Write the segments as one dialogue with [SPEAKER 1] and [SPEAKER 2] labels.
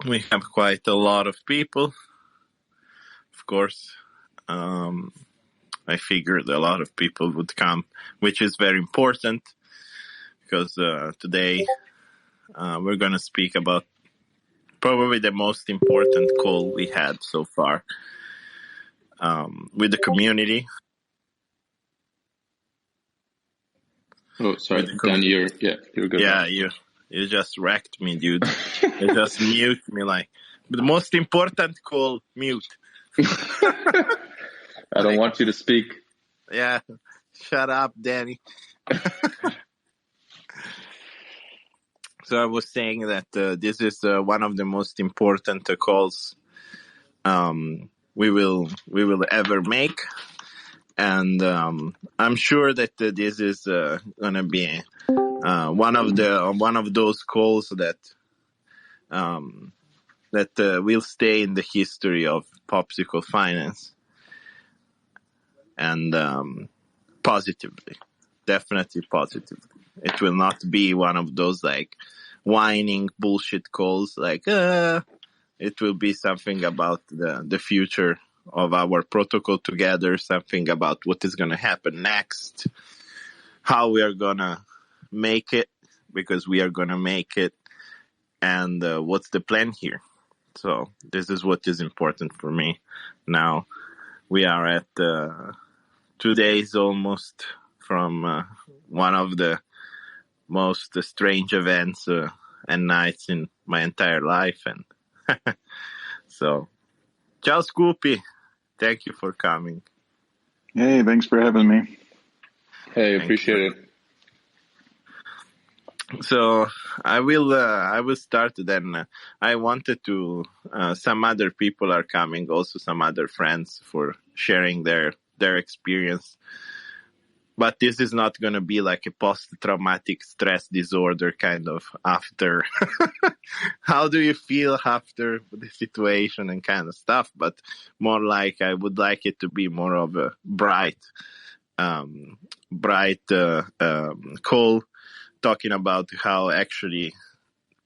[SPEAKER 1] We have quite a lot of people, of course. I figured a lot of people would come, which is very important because today we're going to speak about probably the most important call we had so far with the community.
[SPEAKER 2] Oh, sorry, Dan, you're good.
[SPEAKER 1] Yeah, you just wrecked me, dude. You just mute me like. But the most important call, mute.
[SPEAKER 2] I don't want you to speak.
[SPEAKER 1] Yeah, shut up, Danny. So I was saying that this is one of the most important calls we will ever make, and I'm sure that this is gonna be one of those calls that will stay in the history of Popsicle Finance, and positively, definitely positively. It will not be one of those like whining bullshit calls. Like it will be something about the future of our protocol together. Something about what is going to happen next, how we are gonna make it, because we are gonna make it, and what's the plan here. So this is what is important for me. Now we are at 2 days almost from one of the most strange events and nights in my entire life. And so, ciao Scoopy. Thank you for coming.
[SPEAKER 3] Hey, thanks for having me.
[SPEAKER 2] Hey, appreciate it.
[SPEAKER 1] So I will start then. I wanted to, some other people are coming, also some other friends for sharing their experience. But this is not going to be like a post-traumatic stress disorder kind of after. How do you feel after the situation and kind of stuff? But more like I would like it to be more of a bright call, talking about how actually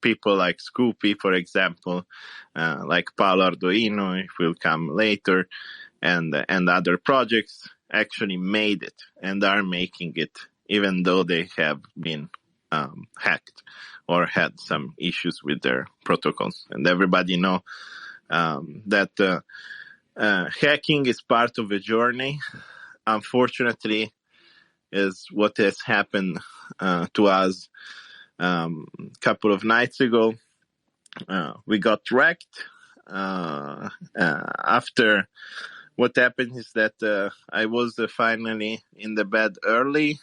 [SPEAKER 1] people like Scoopy, for example, like Paolo Arduino, if will come later, and other projects actually made it and are making it, even though they have been hacked or had some issues with their protocols. And everybody know that hacking is part of a journey. Unfortunately, is what has happened to us a couple of nights ago. We got wrecked after. What happened is that I was finally in the bed early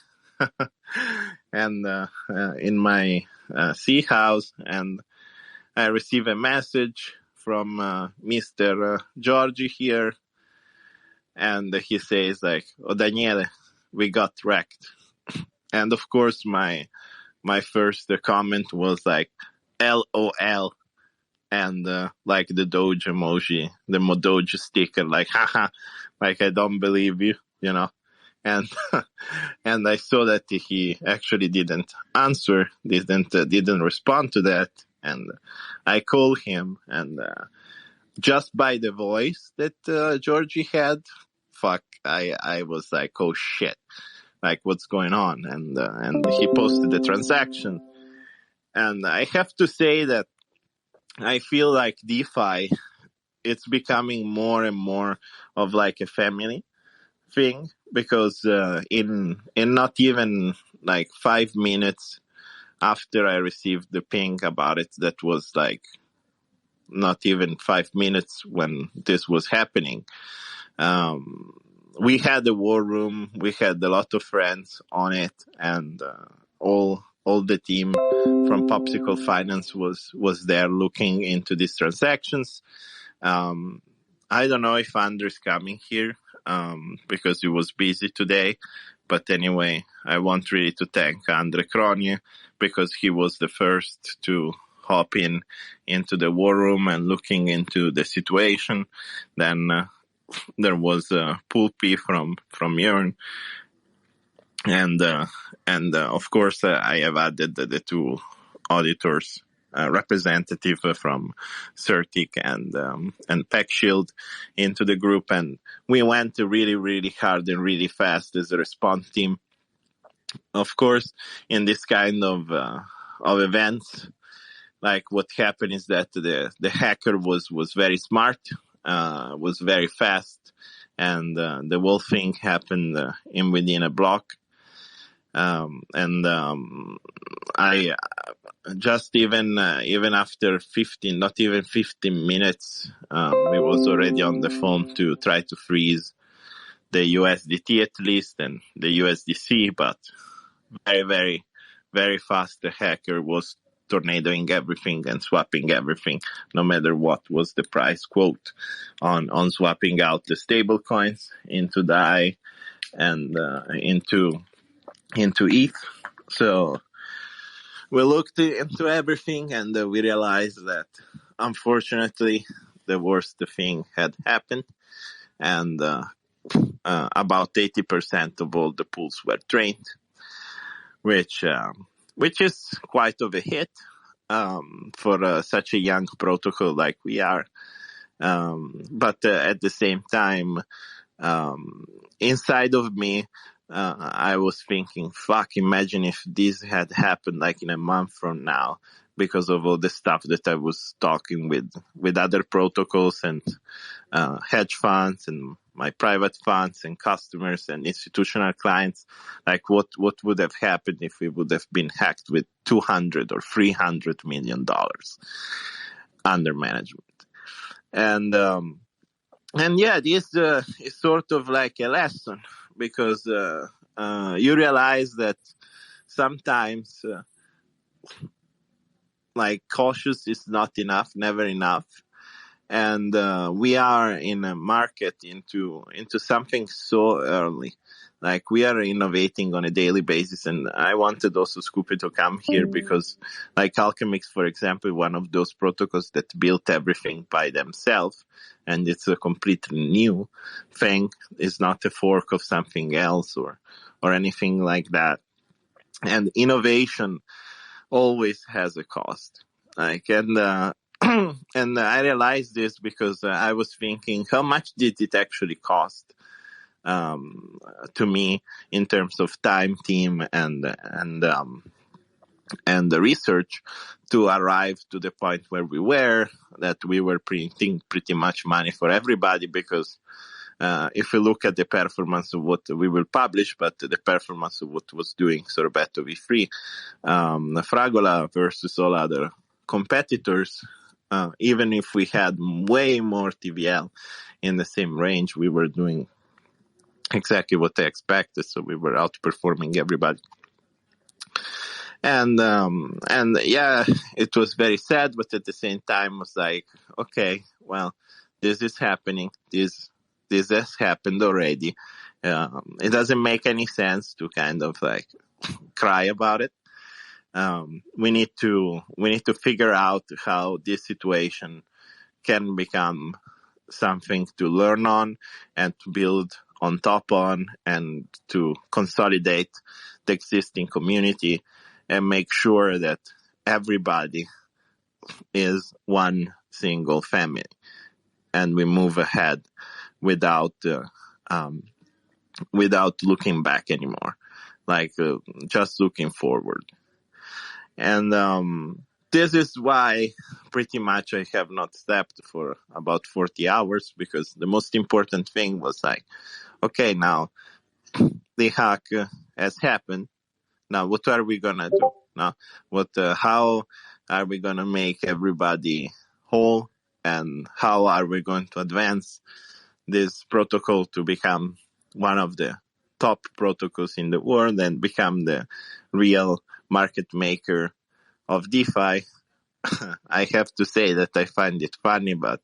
[SPEAKER 1] and in my sea house, and I received a message from Mr. Giorgi here, and he says like, "Oh, Daniele, we got wrecked." And of course, my first comment was like, LOL. And like the Doge emoji, the Doge sticker, like, haha, like I don't believe you, you know. And and I saw that he actually didn't answer, didn't respond to that. And I called him, and just by the voice that Georgie had, I was like, oh shit, like what's going on? And he posted the transaction, and I have to say that I feel like DeFi, it's becoming more and more of like a family thing, because in not even like 5 minutes after I received the ping about it, that was like not even 5 minutes when this was happening. We had a war room, we had a lot of friends on it, and all the team from Popsicle Finance was there looking into these transactions. I don't know if Andrew's coming here because he was busy today. But anyway, I want really to thank Andre Cronje, because he was the first to hop into the war room and looking into the situation. Then there was Pulpi from Jörn. And of course, I have added the two auditors representative from Certic and PackShield into the group, and we went really, really hard and really fast as a response team. Of course, in this kind of events, like what happened is that the hacker was very smart, was very fast, and the whole thing happened within a block. I just even after 15, not even 15 minutes, we was already on the phone to try to freeze the USDT at least and the USDC, but very, very, very fast the hacker was tornadoing everything and swapping everything, no matter what was the price quote on swapping out the stable coins into DAI and into ETH. So we looked into everything and we realized that unfortunately the worst thing had happened, and about 80% of all the pools were drained, which is quite of a hit for such a young protocol like we are. But at the same time, inside of me, I was thinking, fuck, imagine if this had happened like in a month from now, because of all the stuff that I was talking with other protocols and hedge funds and my private funds and customers and institutional clients. Like what would have happened if we would have been hacked with $200 or $300 million under management? And yeah, this is sort of like a lesson, because you realize that sometimes like cautious is not enough, never enough. And we are in a market into something so early. Like we are innovating on a daily basis, and I wanted also Scupy to come here because, like Alchemix, for example, one of those protocols that built everything by themselves, and it's a completely new thing. It's not a fork of something else or anything like that. And innovation always has a cost. Like and I realized this because I was thinking, how much did it actually cost to me in terms of time, team, and the research to arrive to the point where we were, that we were printing pretty much money for everybody, because if you look at the performance of what we will publish, but the performance of what was doing Sorbetto V3, Fragola versus all other competitors, even if we had way more TVL in the same range, we were doing exactly what I expected. So we were outperforming everybody. And yeah, it was very sad, but at the same time was like, okay, well, this is happening. This has happened already. It doesn't make any sense to kind of like cry about it. We need to figure out how this situation can become something to learn on and to build on top on, and to consolidate the existing community and make sure that everybody is one single family, and we move ahead without looking back anymore, like just looking forward. And this is why pretty much I have not slept for about 40 hours, because the most important thing was like, okay, now the hack has happened. Now what are we gonna do? Now how are we gonna make everybody whole, and how are we going to advance this protocol to become one of the top protocols in the world and become the real market maker of DeFi? I have to say that I find it funny, but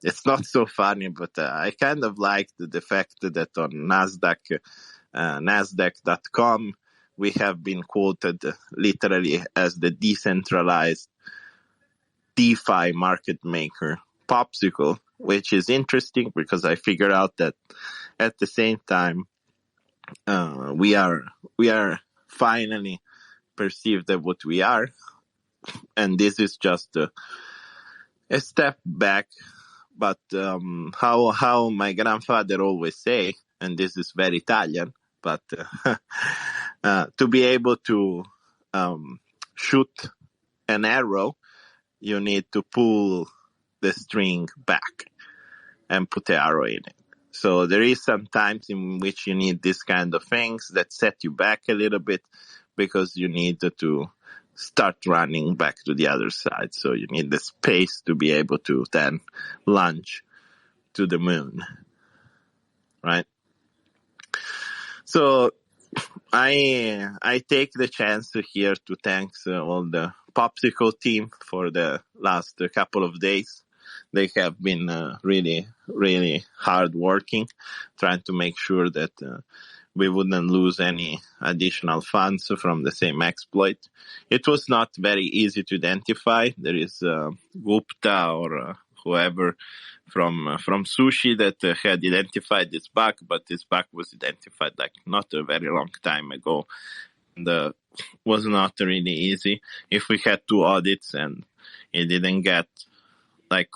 [SPEAKER 1] it's not so funny. But I kind of liked the fact that on Nasdaq.com, we have been quoted literally as the decentralized DeFi market maker, Popsicle, which is interesting because I figured out that at the same time, we are finally perceived as what we are, and this is just a step back. But how my grandfather always say, and this is very Italian, but to be able to shoot an arrow, you need to pull the string back and put the arrow in it. So there is some times in which you need this kind of things that set you back a little bit, because you need to start running back to the other side. So you need the space to be able to then launch to the moon, right? So I take the chance here to thank all the Popsicle team for the last couple of days. They have been really, really hard working, trying to make sure that we wouldn't lose any additional funds from the same exploit. It was not very easy to identify. There is Gupta or whoever from Sushi that had identified this bug, but this bug was identified like not a very long time ago, and was not really easy. If we had 2 audits and it didn't get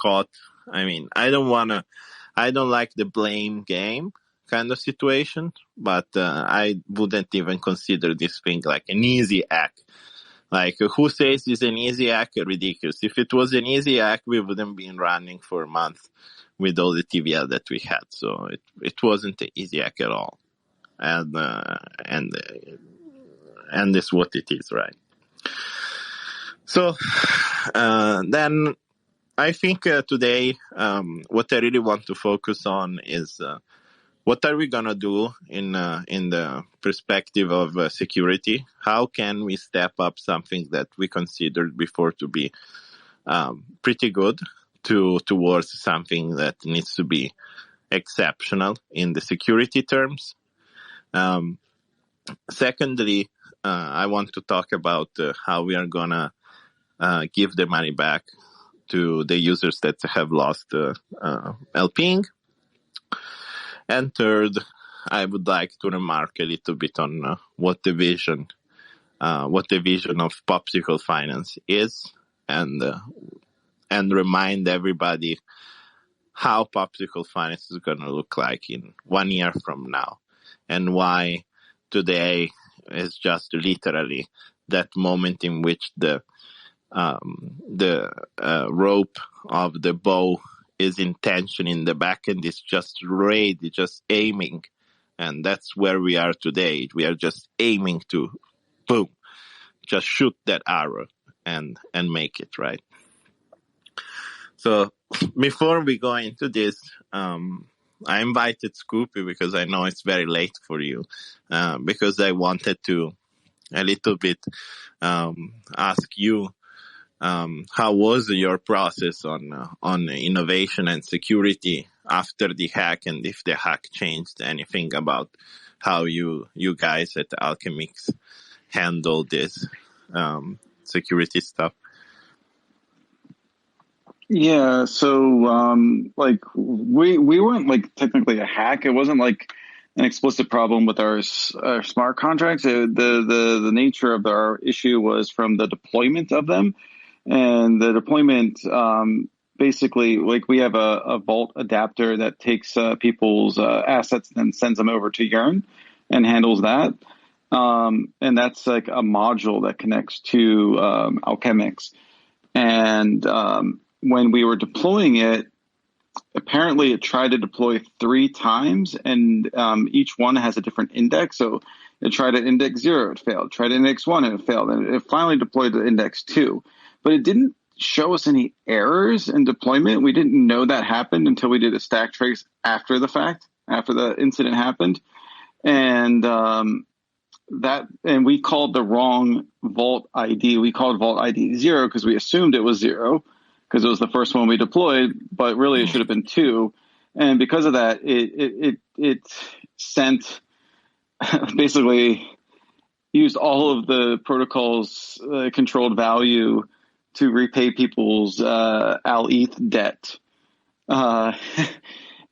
[SPEAKER 1] caught, I mean, I don't like the blame game kind of situation, but I wouldn't even consider this thing like an easy hack. Like, who says it's an easy hack? Ridiculous. If it was an easy hack, we wouldn't be running for a month with all the TVL that we had. So it wasn't an easy hack at all. And it's what it is, right? So then I think today what I really want to focus on is what are we gonna do in the perspective of security? How can we step up something that we considered before to be pretty good towards something that needs to be exceptional in the security terms? Secondly, I want to talk about how we are gonna give the money back to the users that have lost LPing. And third, I would like to remark a little bit on what the vision of Popsicle Finance is, and remind everybody how Popsicle Finance is going to look like in 1 year from now, and why today is just literally that moment in which the rope of the bow is in tension in the back and is just ready, just aiming. And that's where we are today. We are just aiming to, boom, just shoot that arrow and make it, right? So before we go into this, I invited Scoopy because I know it's very late for you, because I wanted to a little bit ask you, how was your process on innovation and security after the hack, and if the hack changed anything about how you guys at Alchemix handle this security stuff?
[SPEAKER 3] Yeah, so we weren't technically a hack. It wasn't like an explicit problem with our smart contracts. The nature of our issue was from the deployment of them. And the deployment, basically, we have a vault adapter that takes people's assets and sends them over to Yearn and handles that. And that's like a module that connects to Alchemix. And when we were deploying it, apparently it tried to deploy 3 times, and each one has a different index. So it tried to index 0, it failed. Tried to index 1, and it failed. And it finally deployed to index 2. But it didn't show us any errors in deployment. We didn't know that happened until we did a stack trace after the fact, after the incident happened. And we called the wrong vault ID. We called vault ID 0 because we assumed it was 0 because it was the first one we deployed, but really it should have been 2. And because of that, it sent basically used all of the protocol's controlled value to repay people's AL-ETH debt. That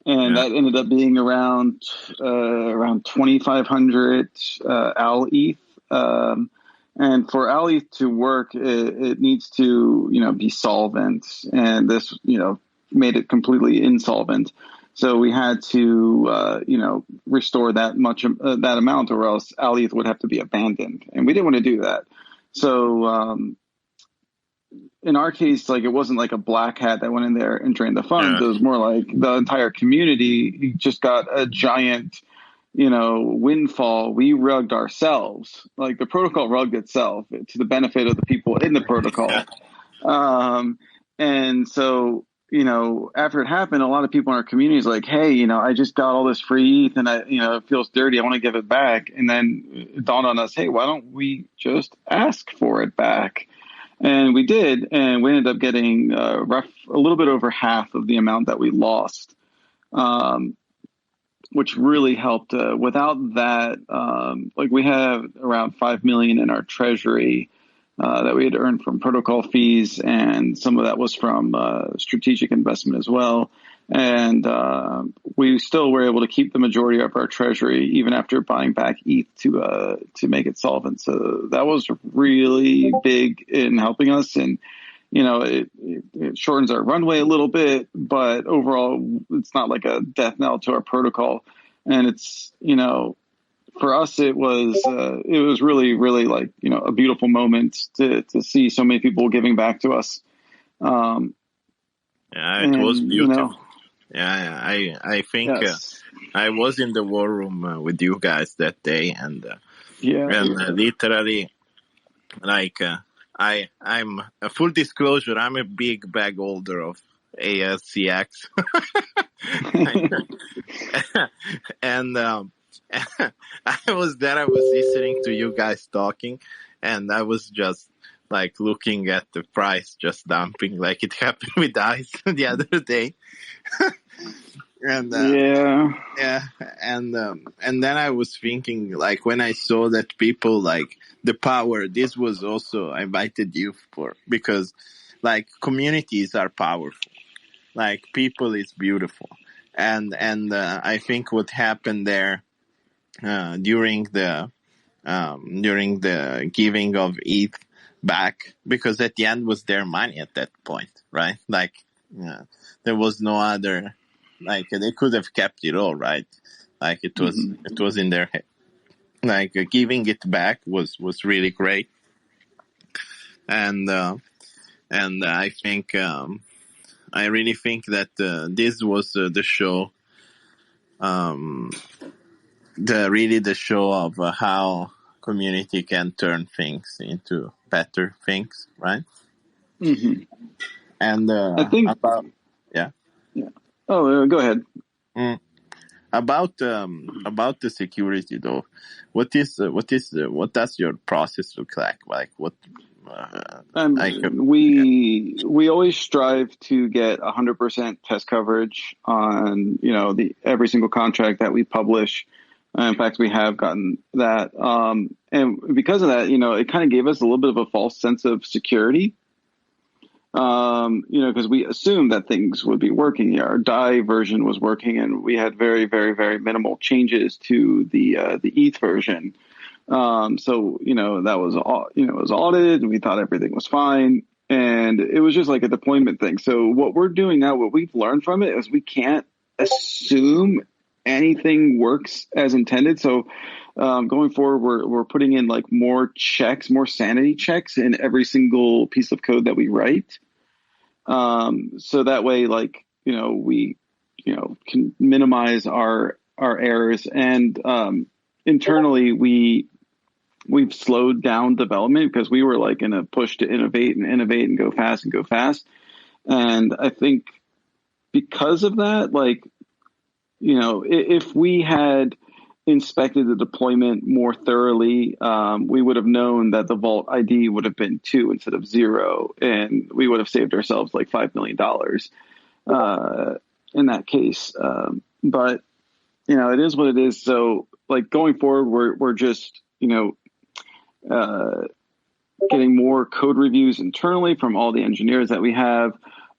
[SPEAKER 3] ended up being around 2,500 AL-ETH. And And for Aleth to work, it needs to, be solvent. And this, made it completely insolvent. So we had to, restore that amount, or else Aleth would have to be abandoned. And we didn't want to do that. So in our case, like, it wasn't like a black hat that went in there and drained the funds. It was more like the entire community just got a giant, windfall. We rugged ourselves. Like, the protocol rugged itself to the benefit of the people in the protocol. And so, after it happened, a lot of people in our community is like, hey, I just got all this free ETH and it feels dirty. I want to give it back. And then it dawned on us, hey, why don't we just ask for it back? And we did. And we ended up getting a little bit over half of the amount that we lost, which really helped. Without that, we have around 5 million in our treasury that we had earned from protocol fees, and some of that was from strategic investment as well. And we still were able to keep the majority of our treasury even after buying back ETH to make it solvent. So that was really big in helping us, and it shortens our runway a little bit, but overall it's not like a death knell to our protocol. And it's for us, it was really, really like, a beautiful moment to see so many people giving back to us.
[SPEAKER 1] It was beautiful. I think
[SPEAKER 3] yes.
[SPEAKER 1] I was in the war room with you guys that day, and literally, like, I'm a full disclosure, I'm a big bag holder of ASCX. And I was there, I was listening to you guys talking, and I was just like looking at the price just dumping, like it happened with ICE the other day. And and then I was thinking, like, when I saw that people, like, the power, this was also, I invited you for, because, like, communities are powerful, like, people is beautiful, and I think what happened there during the giving of ETH back, because at the end was their money at that point, right? Like, there was no other, like, they could have kept it all, right? Like, it was in their head. Like, giving it back was really great. And I think, I really think that this was the show, the show of how community can turn things into better things, right?
[SPEAKER 3] Mm-hmm.
[SPEAKER 1] And
[SPEAKER 3] I think
[SPEAKER 1] yeah.
[SPEAKER 3] Oh, go ahead.
[SPEAKER 1] About the security though, what does your process look like? Like, what?
[SPEAKER 3] We always strive to get 100% test coverage on every single contract that we publish. In fact, we have gotten that, and because of that, it kind of gave us a little bit of a false sense of security. Because we assumed that things would be working. Our DAI version was working, and we had very, very, very minimal changes to the ETH version. So that was it was audited, and we thought everything was fine, and it was just like a deployment thing. So what we're doing now, what we've learned from it, is we can't assume anything works as intended. So going forward, we're putting in like more sanity checks in every single piece of code that we write. So that way, like, we, can minimize our errors, and internally we've slowed down development because we were like in a push to innovate and go fast. And I think because of that, like, if we had inspected the deployment more thoroughly, we would have known that the vault ID would have been 2 instead of 0, and we would have saved ourselves like $5 million in that case. But it is what it is. So, like, going forward, we're just getting more code reviews internally from all the engineers that we have.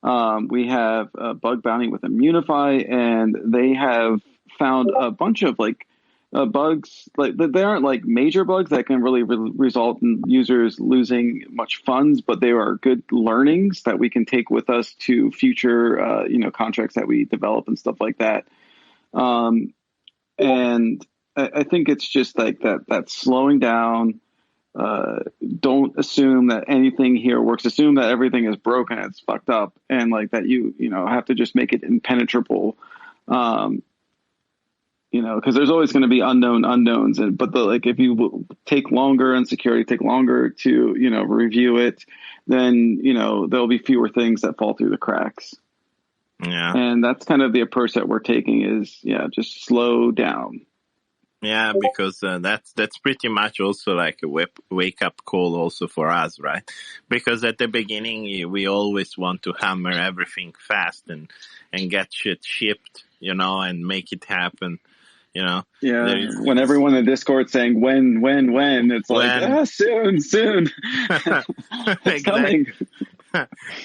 [SPEAKER 3] We have a bug bounty with Immunefi, and they have found a bunch of like bugs, like they aren't like major bugs that can really result in users losing much funds, but they are good learnings that we can take with us to future, contracts that we develop and stuff like that. And I think it's just like that slowing down. Don't assume that anything here works. Assume that everything is broken, it's fucked up, and like that you have to just make it impenetrable. Because there's always going to be unknowns, but if you take longer and security take longer to review it, then there'll be fewer things that fall through the cracks.
[SPEAKER 1] Yeah,
[SPEAKER 3] and that's kind of the approach that we're taking is just slow down.
[SPEAKER 1] Yeah, because that's pretty much also like a wake up call also for us, right? Because at the beginning we always want to hammer everything fast and get shit shipped, and make it happen.
[SPEAKER 3] Yeah. When everyone in Discord saying when, it's like soon. It's coming.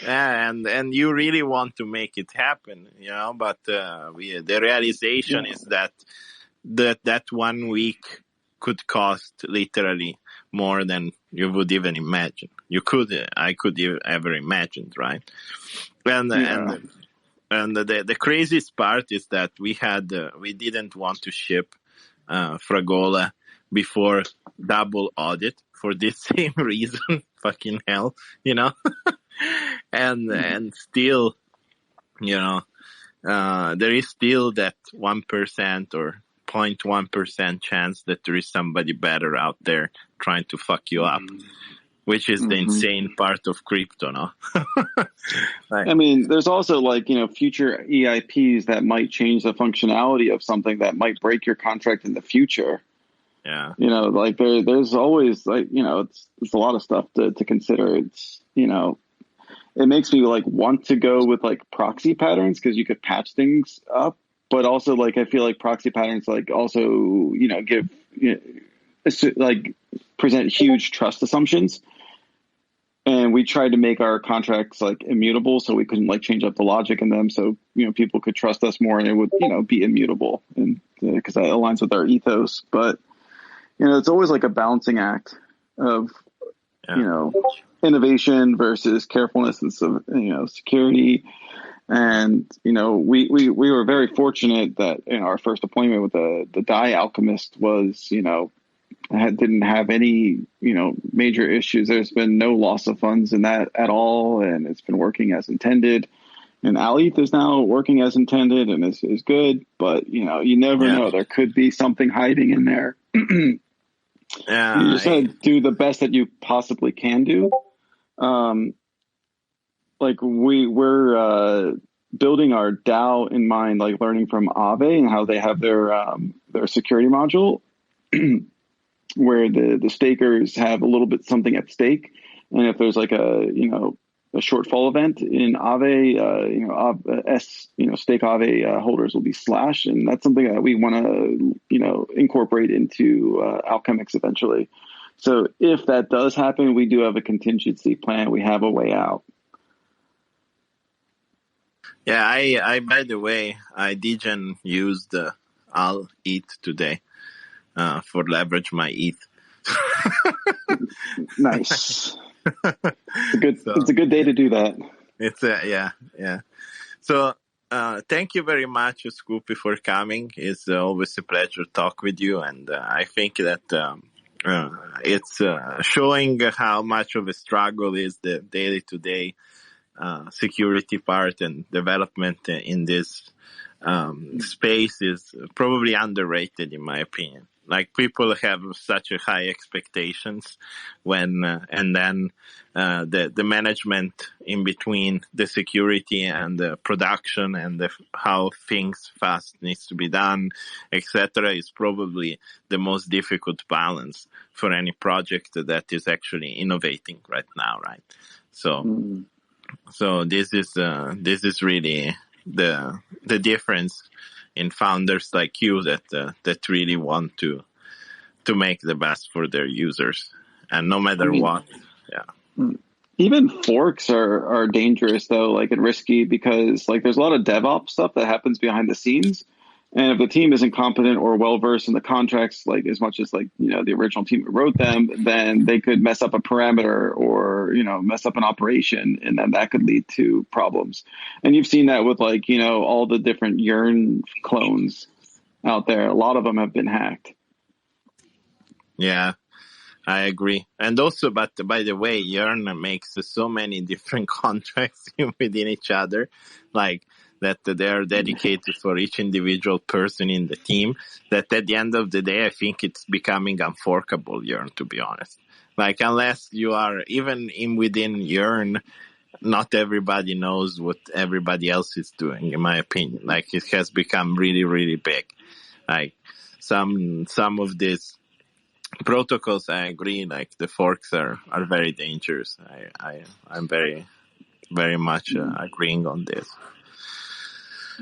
[SPEAKER 1] Yeah, and you really want to make it happen, but the realization is that 1 week could cost literally more than you would even imagine. I could ever imagined, right? And the craziest part is that we didn't want to ship Fragola before double audit for this same reason. Fucking hell, and still, there is still that 1% or 0.1% chance that there is somebody better out there trying to fuck you up. Which is the insane part of crypto, no?
[SPEAKER 3] I mean, there's also future EIPs that might change the functionality of something that might break your contract in the future.
[SPEAKER 1] Yeah.
[SPEAKER 3] There's always it's a lot of stuff to consider. It's, it makes me want to go with proxy patterns because you could patch things up, but also I feel like proxy patterns also, give, present huge trust assumptions. And we tried to make our contracts immutable, so we couldn't change up the logic in them, so people could trust us more, and it would be immutable, and because that aligns with our ethos. But it's always a balancing act of innovation versus carefulness and security. And we were very fortunate that our first deployment with the DAI Alchemist was didn't have any major issues. There's been no loss of funds in that at all, and it's been working as intended. And Aleth is now working as intended and is good, but you never know. There could be something hiding in there. You just gotta do the best that you possibly can do. We're building our DAO in mind, learning from Aave and how they have their security module. Where the stakers have a little bit something at stake, and if there's a shortfall event in Aave, stake Aave holders will be slashed, and that's something that we want to incorporate into Alchemix eventually. So if that does happen, we do have a contingency plan. We have a way out.
[SPEAKER 1] Yeah, I by the way, I didn't use the Al ETH today. For leverage my ETH.
[SPEAKER 3] Nice. It's a good day to do that.
[SPEAKER 1] It's yeah. So thank you very much, Scupy, for coming. It's always a pleasure to talk with you, and I think that it's showing how much of a struggle is the day-to-day security part and development in this space is probably underrated, in my opinion. People have such a high expectations when, and then the management in between the security and the production and how things fast needs to be done, etc., is probably the most difficult balance for any project that is actually innovating right now, right? So, so this is really the difference in founders like you that really want to make the best for their users, and no matter what.
[SPEAKER 3] Even forks are dangerous though, and risky, because there's a lot of DevOps stuff that happens behind the scenes, And if the team isn't competent or well-versed in the contracts, like as much as like, the original team who wrote them, then they could mess up a parameter or, mess up an operation. And then that could lead to problems. And you've seen that with like, all the different Yearn clones out there. A lot of them have been hacked.
[SPEAKER 1] Yeah, I agree. And also, but by the way, Yearn makes so many different contracts within each other, like that they are dedicated for each individual person in the team, that at the end of the day, I think it's becoming unforkable, Yearn, to be honest. Like, unless you are even within Yearn, not everybody knows what everybody else is doing, in my opinion. Like, it has become really, really big. Like, some of these protocols, I agree, like the forks are very dangerous. I'm very, very much agreeing on this.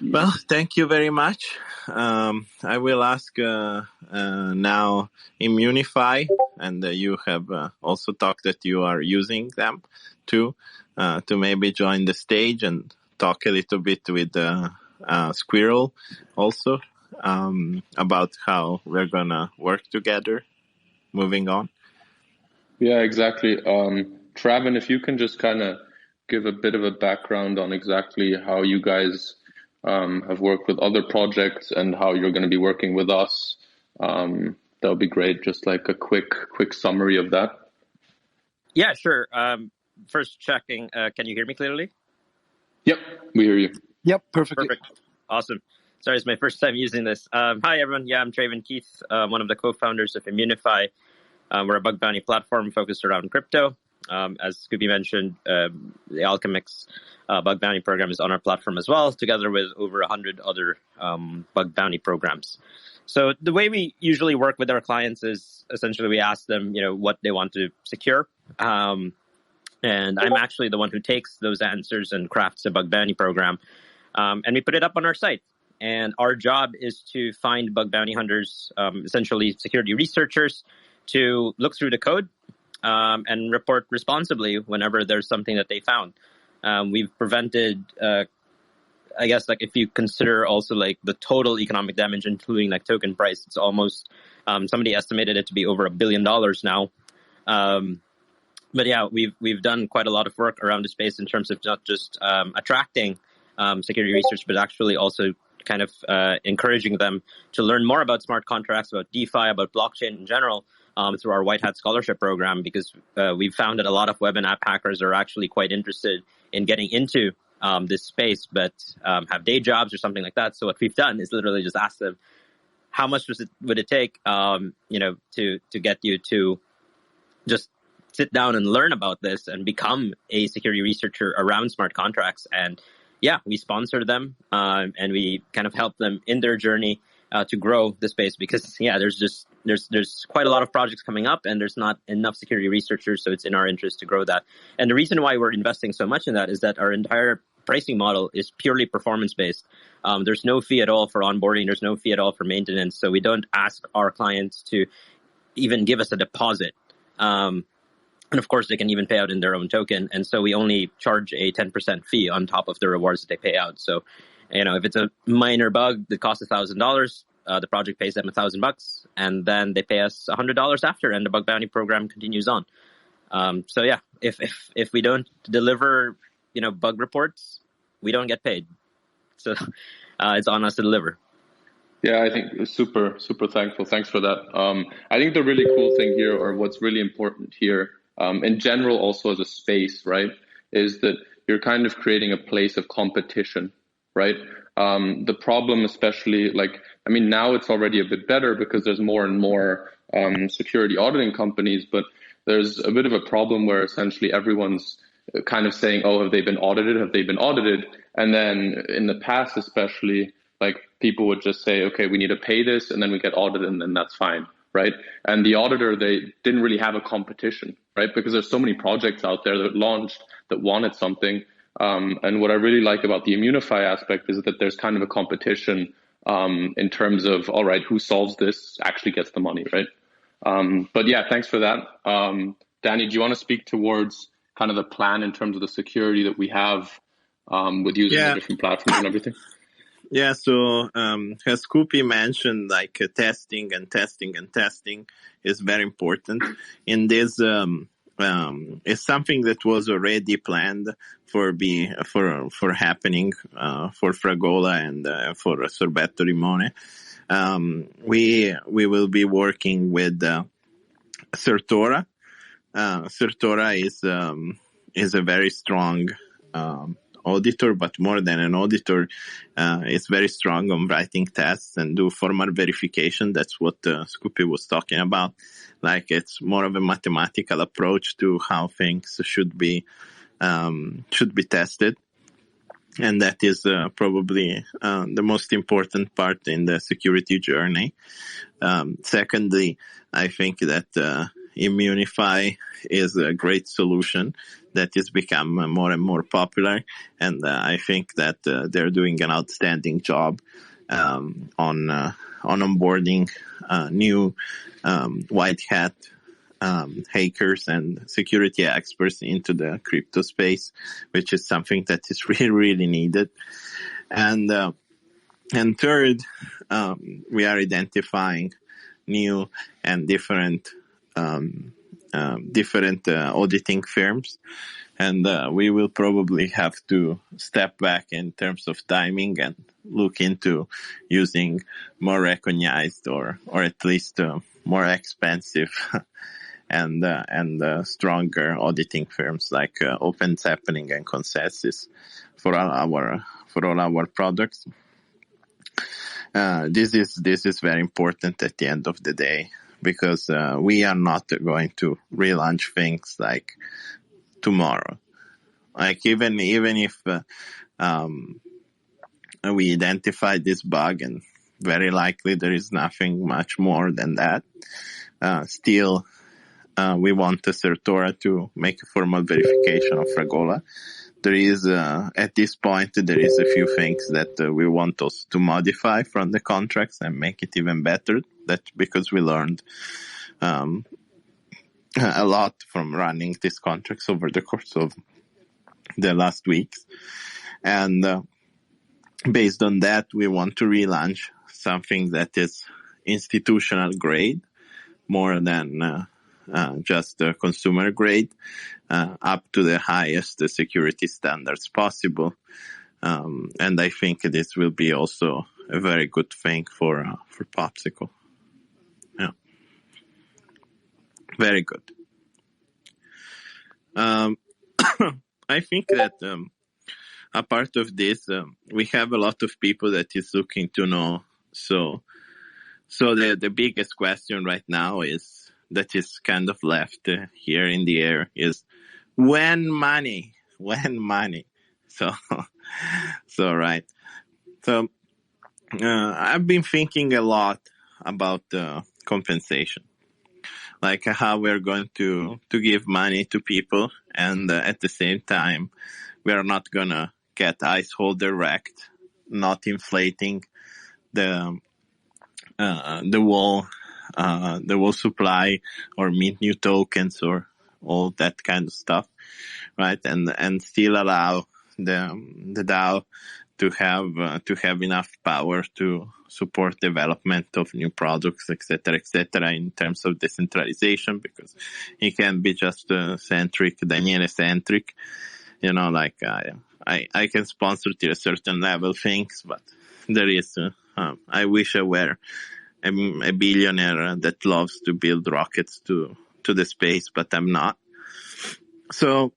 [SPEAKER 1] Well, thank you very much. I will ask now Immunefi, and you have also talked that you are using them too, to maybe join the stage and talk a little bit with Squirrel also about how we're gonna work together moving on.
[SPEAKER 2] Yeah, exactly. Travin, if you can just kind of give a bit of a background on exactly how you guys have worked with other projects and how you're going to be working with us, that would be great. Just like a quick summary of that.
[SPEAKER 4] Yeah, sure. First checking, can you hear me clearly?
[SPEAKER 2] Yep, we hear you.
[SPEAKER 5] Yep, perfectly.
[SPEAKER 4] Perfect. Awesome. Sorry, it's my first time using this. Hi, everyone. Yeah, I'm Travin Keith, one of the co-founders of Immunefi. We're a bug bounty platform focused around crypto. As Scupy mentioned, the Alchemix bug bounty program is on our platform as well, together with over 100 other bug bounty programs. So the way we usually work with our clients is essentially we ask them, what they want to secure. And I'm actually the one who takes those answers and crafts a bug bounty program. And we put it up on our site. And our job is to find bug bounty hunters, essentially security researchers, to look through the code and report responsibly whenever there's something that they found. We've prevented, I guess, like if you consider also like the total economic damage, including like token price, it's almost, somebody estimated it to be over $1 billion now. But yeah, we've done quite a lot of work around the space in terms of not just attracting security research, but actually also kind of encouraging them to learn more about smart contracts, about DeFi, about blockchain in general, through our White Hat Scholarship Program, because we've found that a lot of web and app hackers are actually quite interested in getting into this space, but have day jobs or something like that. So what we've done is literally just ask them, how much would it take, to get you to just sit down and learn about this and become a security researcher around smart contracts? And yeah, we sponsor them and we kind of help them in their journey to grow the space, because there's quite a lot of projects coming up and there's not enough security researchers, so it's in our interest to grow that. And the reason why we're investing so much in that is that our entire pricing model is purely performance based. There's no fee at all for onboarding, there's no fee at all for maintenance, so we don't ask our clients to even give us a deposit. And of course, they can even pay out in their own token. And so we only charge a 10% fee on top of the rewards that they pay out. So, if it's a minor bug that costs $1,000, the project pays them $1,000, and then they pay us $100 after, and the bug bounty program continues on. So yeah, if we don't deliver, bug reports, we don't get paid. So it's on us to deliver.
[SPEAKER 2] Yeah, I think super thankful. Thanks for that. I think the really cool thing here, or what's really important here, in general, also as a space, right, is that you're kind of creating a place of competition, right? The problem, especially now it's already a bit better because there's more and more security auditing companies, but there's a bit of a problem where essentially everyone's kind of saying, oh, have they been audited? Have they been audited? And then in the past, especially, people would just say, okay, we need to pay this, and then we get audited, and then that's fine, right? And the auditor, they didn't really have a competition, right? Because there's so many projects out there that launched that wanted something. And what I really like about the Immunefi aspect is that there's kind of a competition in terms of, all right, who solves this actually gets the money, right? But yeah, thanks for that. Danny, do you want to speak towards kind of the plan in terms of the security that we have with using the different platforms and everything?
[SPEAKER 1] Yeah, so as Scoopy mentioned, like testing and testing and testing is very important. In this, is something that was already planned for happening for Fragola and for Sorbetto Limone. We will be working with Certora. Certora is a very strong auditor, but more than an auditor, it's very strong on writing tests and do formal verification. That's what Scoopy was talking about. Like it's more of a mathematical approach to how things should be tested. And that is probably the most important part in the security journey. Secondly, I think that Immunefi is a great solution that has become more and more popular, and I think that they're doing an outstanding job on onboarding new white hat hackers and security experts into the crypto space, which is something that is really, really needed. And third, we are identifying new and different auditing firms, and we will probably have to step back in terms of timing and look into using more recognized or at least more expensive and stronger auditing firms like Open Happening and Consensus for all our products. This is very important at the end of the day, because we are not going to relaunch things like tomorrow. Like even if we identify this bug, and very likely there is nothing much more than that, still we want the Certora to make a formal verification of Fragola. There is, at this point, there is a few things that we want us to modify from the contracts and make it even better. That's because we learned a lot from running these contracts over the course of the last weeks. And based on that, we want to relaunch something that is institutional grade, more than just consumer grade, up to the highest security standards possible. And I think this will be also a very good thing for Popsicle. Yeah. Very good. I think that a part of this, we have a lot of people that is looking to know. So the biggest question right now is, that is kind of left here in the air, is when money? So right. So I've been thinking a lot about compensation, like how we're going to give money to people, and at the same time, we are not gonna get ice holder wrecked, not inflating the wall supply, or mint new tokens, or all that kind of stuff, right? And still allow the DAO to have enough power to support development of new products, etc., in terms of decentralization, because it can be just Daniele-centric, like I can sponsor to a certain level things, but there is, I wish I were a billionaire that loves to build rockets to the space, but I'm not. So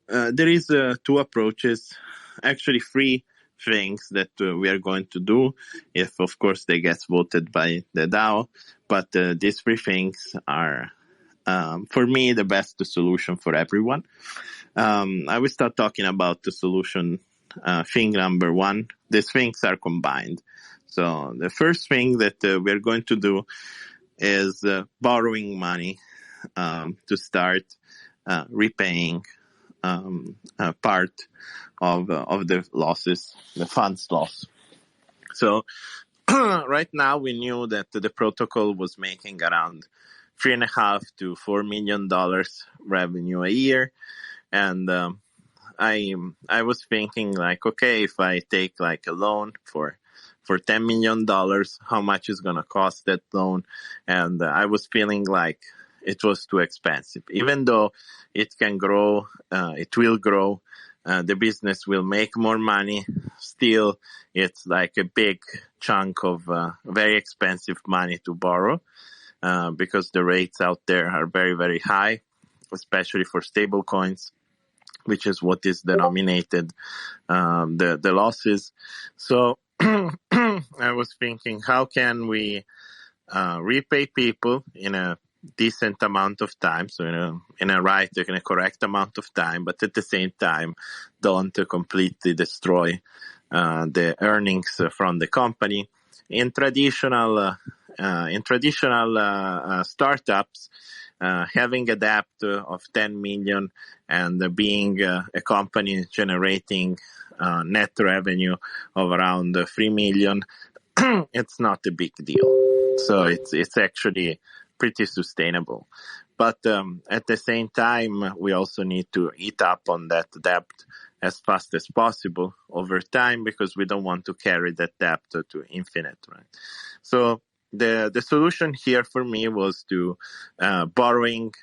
[SPEAKER 1] there is two approaches, actually three things that we are going to do, if of course they get voted by the DAO. But these three things are, for me, the best solution for everyone. I will start talking about the solution. Thing number one, these things are combined. So the first thing that we're going to do is borrowing money to start repaying part of the losses, the funds loss. So right now we knew that the protocol was making around $3.5 to $4 million revenue a year, and I was thinking like, okay, if I take like a loan for $10 million, how much is going to cost that loan? And I was feeling like it was too expensive. Even though it can grow, it will grow, the business will make more money. Still, it's like a big chunk of very expensive money to borrow because the rates out there are very, very high, especially for stable coins, which is what is denominated the losses. So I was thinking, how can we repay people in a decent amount of time, so in a correct amount of time, but at the same time don't completely destroy the earnings from the company. In traditional startups, having a debt of 10 million and being a company generating net revenue of around 3 million, it's not a big deal. So it's actually pretty sustainable. But at the same time, we also need to eat up on that debt as fast as possible over time, because we don't want to carry that debt to infinite, right? So the solution here for me was to borrowing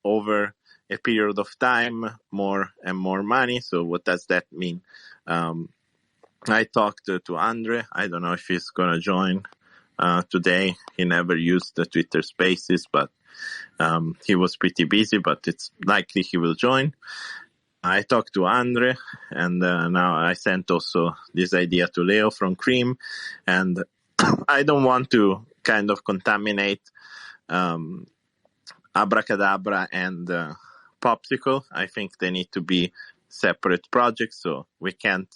[SPEAKER 1] over a period of time more and more money. So what does that mean? I talked to Andre. I don't know if he's going to join today. He never used the Twitter Spaces, but he was pretty busy, but it's likely he will join. I talked to Andre, and now I sent also this idea to Leo from Cream, and I don't want to kind of contaminate Abracadabra and Popsicle. I think they need to be separate projects, so we can't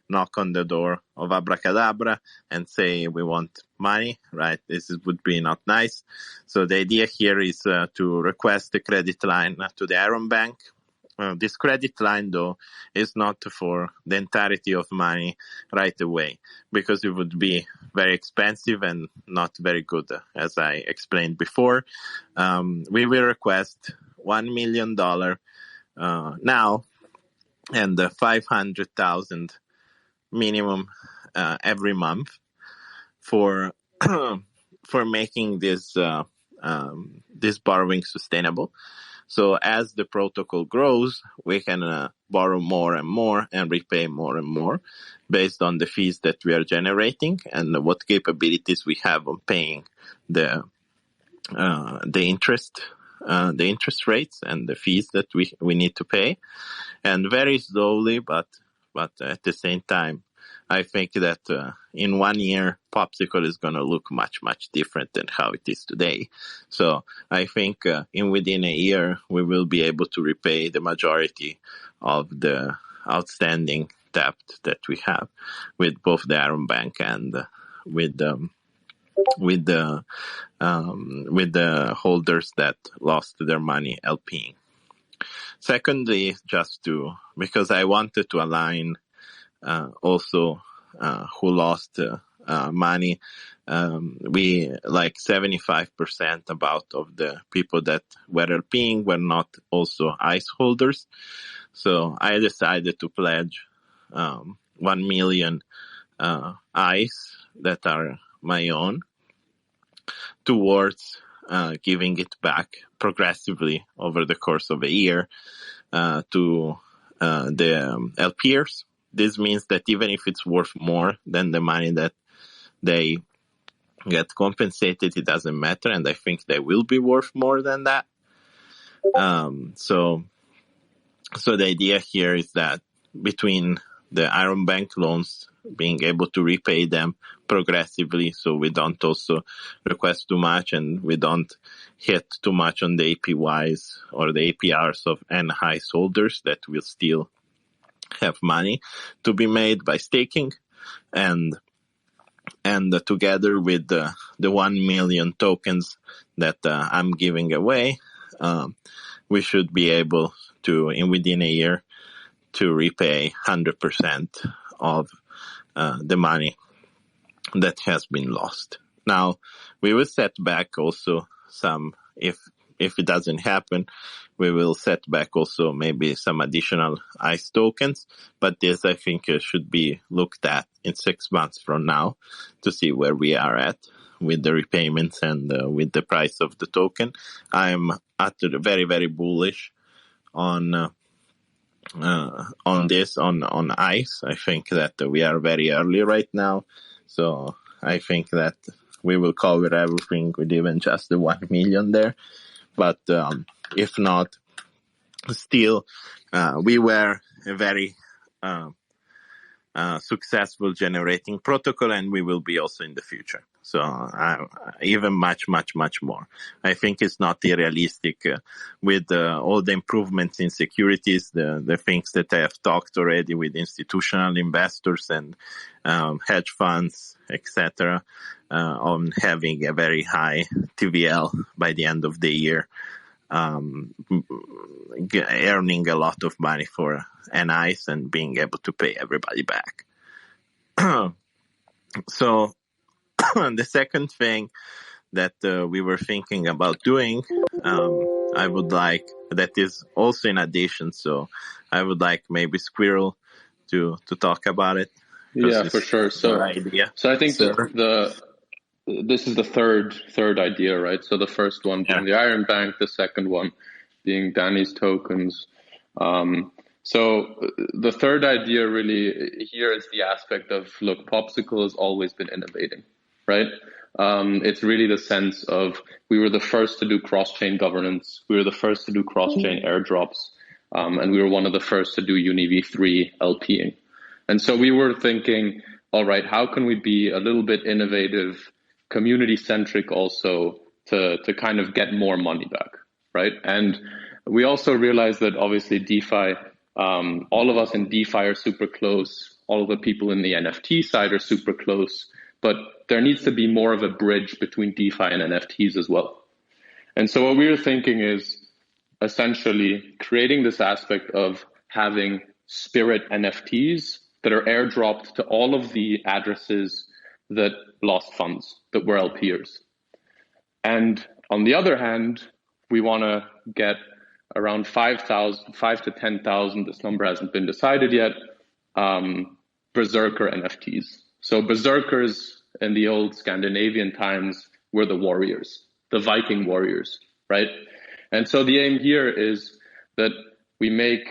[SPEAKER 1] knock on the door of Abracadabra and say we want money, right? This would be not nice. So the idea here is to request a credit line to the Iron Bank. This credit line, though, is not for the entirety of money right away, because it would be very expensive and not very good, as I explained before. We will request $1 million now, and 500,000 minimum every month for for making this borrowing sustainable. So as the protocol grows, we can borrow more and more and repay more and more based on the fees that we are generating and what capabilities we have on paying the interest rates and the fees that we need to pay. And very slowly, but at the same time, I think that in 1 year, Popsicle is going to look much, much different than how it is today. So I think within a year, we will be able to repay the majority of the outstanding debt that we have with both the Iron Bank and with the holders that lost their money LPing. Secondly, because I wanted to align also who lost money. We 75% about of the people that were LPing were not also ICE holders. So I decided to pledge 1 million ICE that are my own towards giving it back progressively over the course of a year to the LPers. This means that even if it's worth more than the money that they get compensated, it doesn't matter. And I think they will be worth more than that. So the idea here is that between the Iron Bank loans, being able to repay them progressively, so we don't also request too much and we don't hit too much on the APYs or the APRs of ICE holders that will still have money to be made by staking, and together with the 1 million tokens that I'm giving away, we should be able to, within a year, to repay 100% of the money that has been lost. Now, we will set back also some, if it doesn't happen, we will set back also maybe some additional ICE tokens. But this, I think, should be looked at in 6 months from now to see where we are at with the repayments and with the price of the token. I'm very, very bullish on this, on ICE. I think that we are very early right now. So I think that we will cover everything with even just the 1 million there. But if not, still, we were a very successful generating protocol, and we will be also in the future. So even much, much, much more. I think it's not realistic with all the improvements in securities, the things that I have talked already with institutional investors and hedge funds, etc., on having a very high TVL by the end of the year, earning a lot of money for an ICE and being able to pay everybody back. So the second thing that we were thinking about doing, I would like, that is also in addition, so I would like maybe Squirrel to talk about it.
[SPEAKER 2] Yeah, for sure. So I think this is the third idea, right? So the first one being the Iron Bank, the second one being Danny's tokens. So the third idea really here is the aspect of, look, Popsicle has always been innovating, right? It's really the sense of, we were the first to do cross-chain governance. We were the first to do cross-chain airdrops. And we were one of the first to do UniV3 LPing. And so we were thinking, all right, how can we be a little bit innovative, community-centric also, to kind of get more money back, right? And we also realized that obviously DeFi, all of us in DeFi are super close. All of the people in the NFT side are super close. But there needs to be more of a bridge between DeFi and NFTs as well. And so what we were thinking is essentially creating this aspect of having spirit NFTs that are airdropped to all of the addresses that lost funds, that were LPers. And on the other hand, we want to get around 5,000 to 10,000, this number hasn't been decided yet, Berserker NFTs. So Berserkers in the old Scandinavian times were the warriors, the Viking warriors, right? And so the aim here is that we make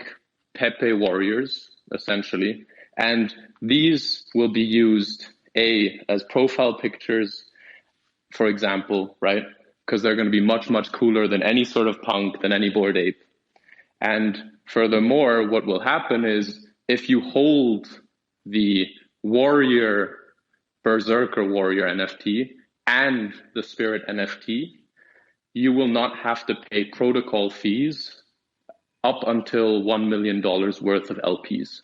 [SPEAKER 2] Pepe warriors, essentially, and these will be used, as profile pictures, for example, right? Because they're going to be much, much cooler than any sort of punk, than any Bored Ape. And furthermore, what will happen is if you hold the Berserker Warrior NFT and the Spirit NFT, you will not have to pay protocol fees up until $1 million worth of LPs.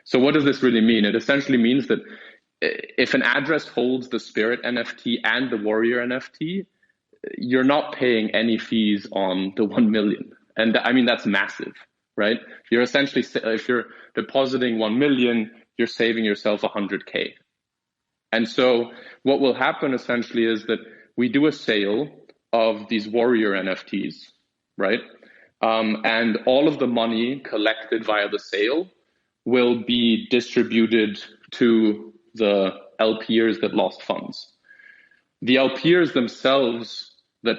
[SPEAKER 2] So what does this really mean? It essentially means that if an address holds the Spirit NFT and the Warrior NFT, you're not paying any fees on the 1 million. And I mean, that's massive, right? You're essentially, if you're depositing 1 million, you're saving yourself 100K. And so what will happen essentially is that we do a sale of these Warrior NFTs, right? And all of the money collected via the sale will be distributed to the LPers that lost funds. The LPers themselves that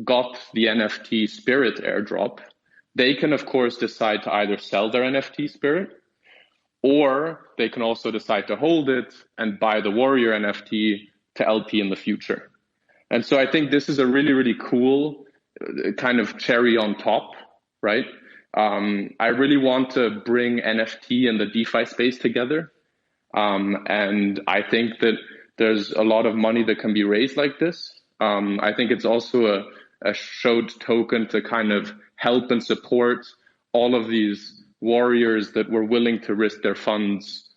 [SPEAKER 2] got the NFT Spirit airdrop, they can of course decide to either sell their NFT Spirit, or they can also decide to hold it and buy the Warrior NFT to LP in the future. And so I think this is a really, really cool kind of cherry on top, right? I really want to bring NFT and the DeFi space together. And I think that there's a lot of money that can be raised like this. I think it's also a showed token to kind of help and support all of these warriors that were willing to risk their funds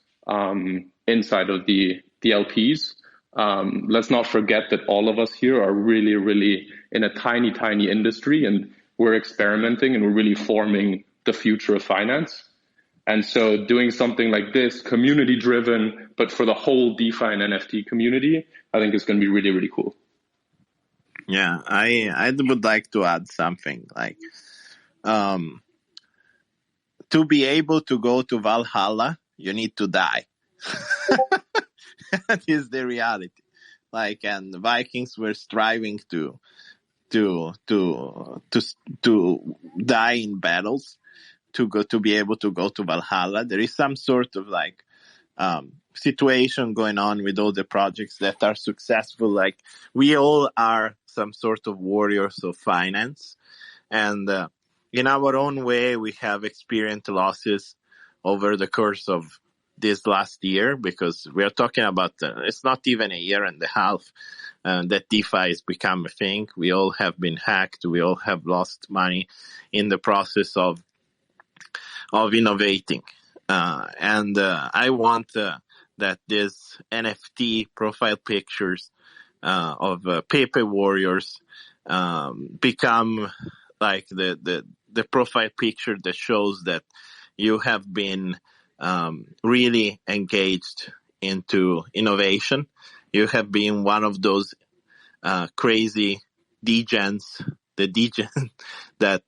[SPEAKER 2] inside of the LPs. Let's not forget that all of us here are really, really in a tiny, tiny industry, and we're experimenting and we're really forming the future of finance. And so doing something like this, community driven, but for the whole DeFi and NFT community, I think is going to be really, really cool.
[SPEAKER 1] Yeah, I would like to add something. Like, to be able to go to Valhalla, you need to die. That is the reality. Like, and the Vikings were striving to die in battles to be able to go to Valhalla. There is some sort of like situation going on with all the projects that are successful. Like, we all are some sort of warriors of finance, and in our own way, we have experienced losses over the course of this last year, because we are talking about it's not even a year and a half that DeFi has become a thing. We all have been hacked. We all have lost money in the process of innovating. And I want that this NFT profile pictures of Pepe warriors become like the profile picture that shows that you have been really engaged into innovation. You have been one of those crazy degens, the degen that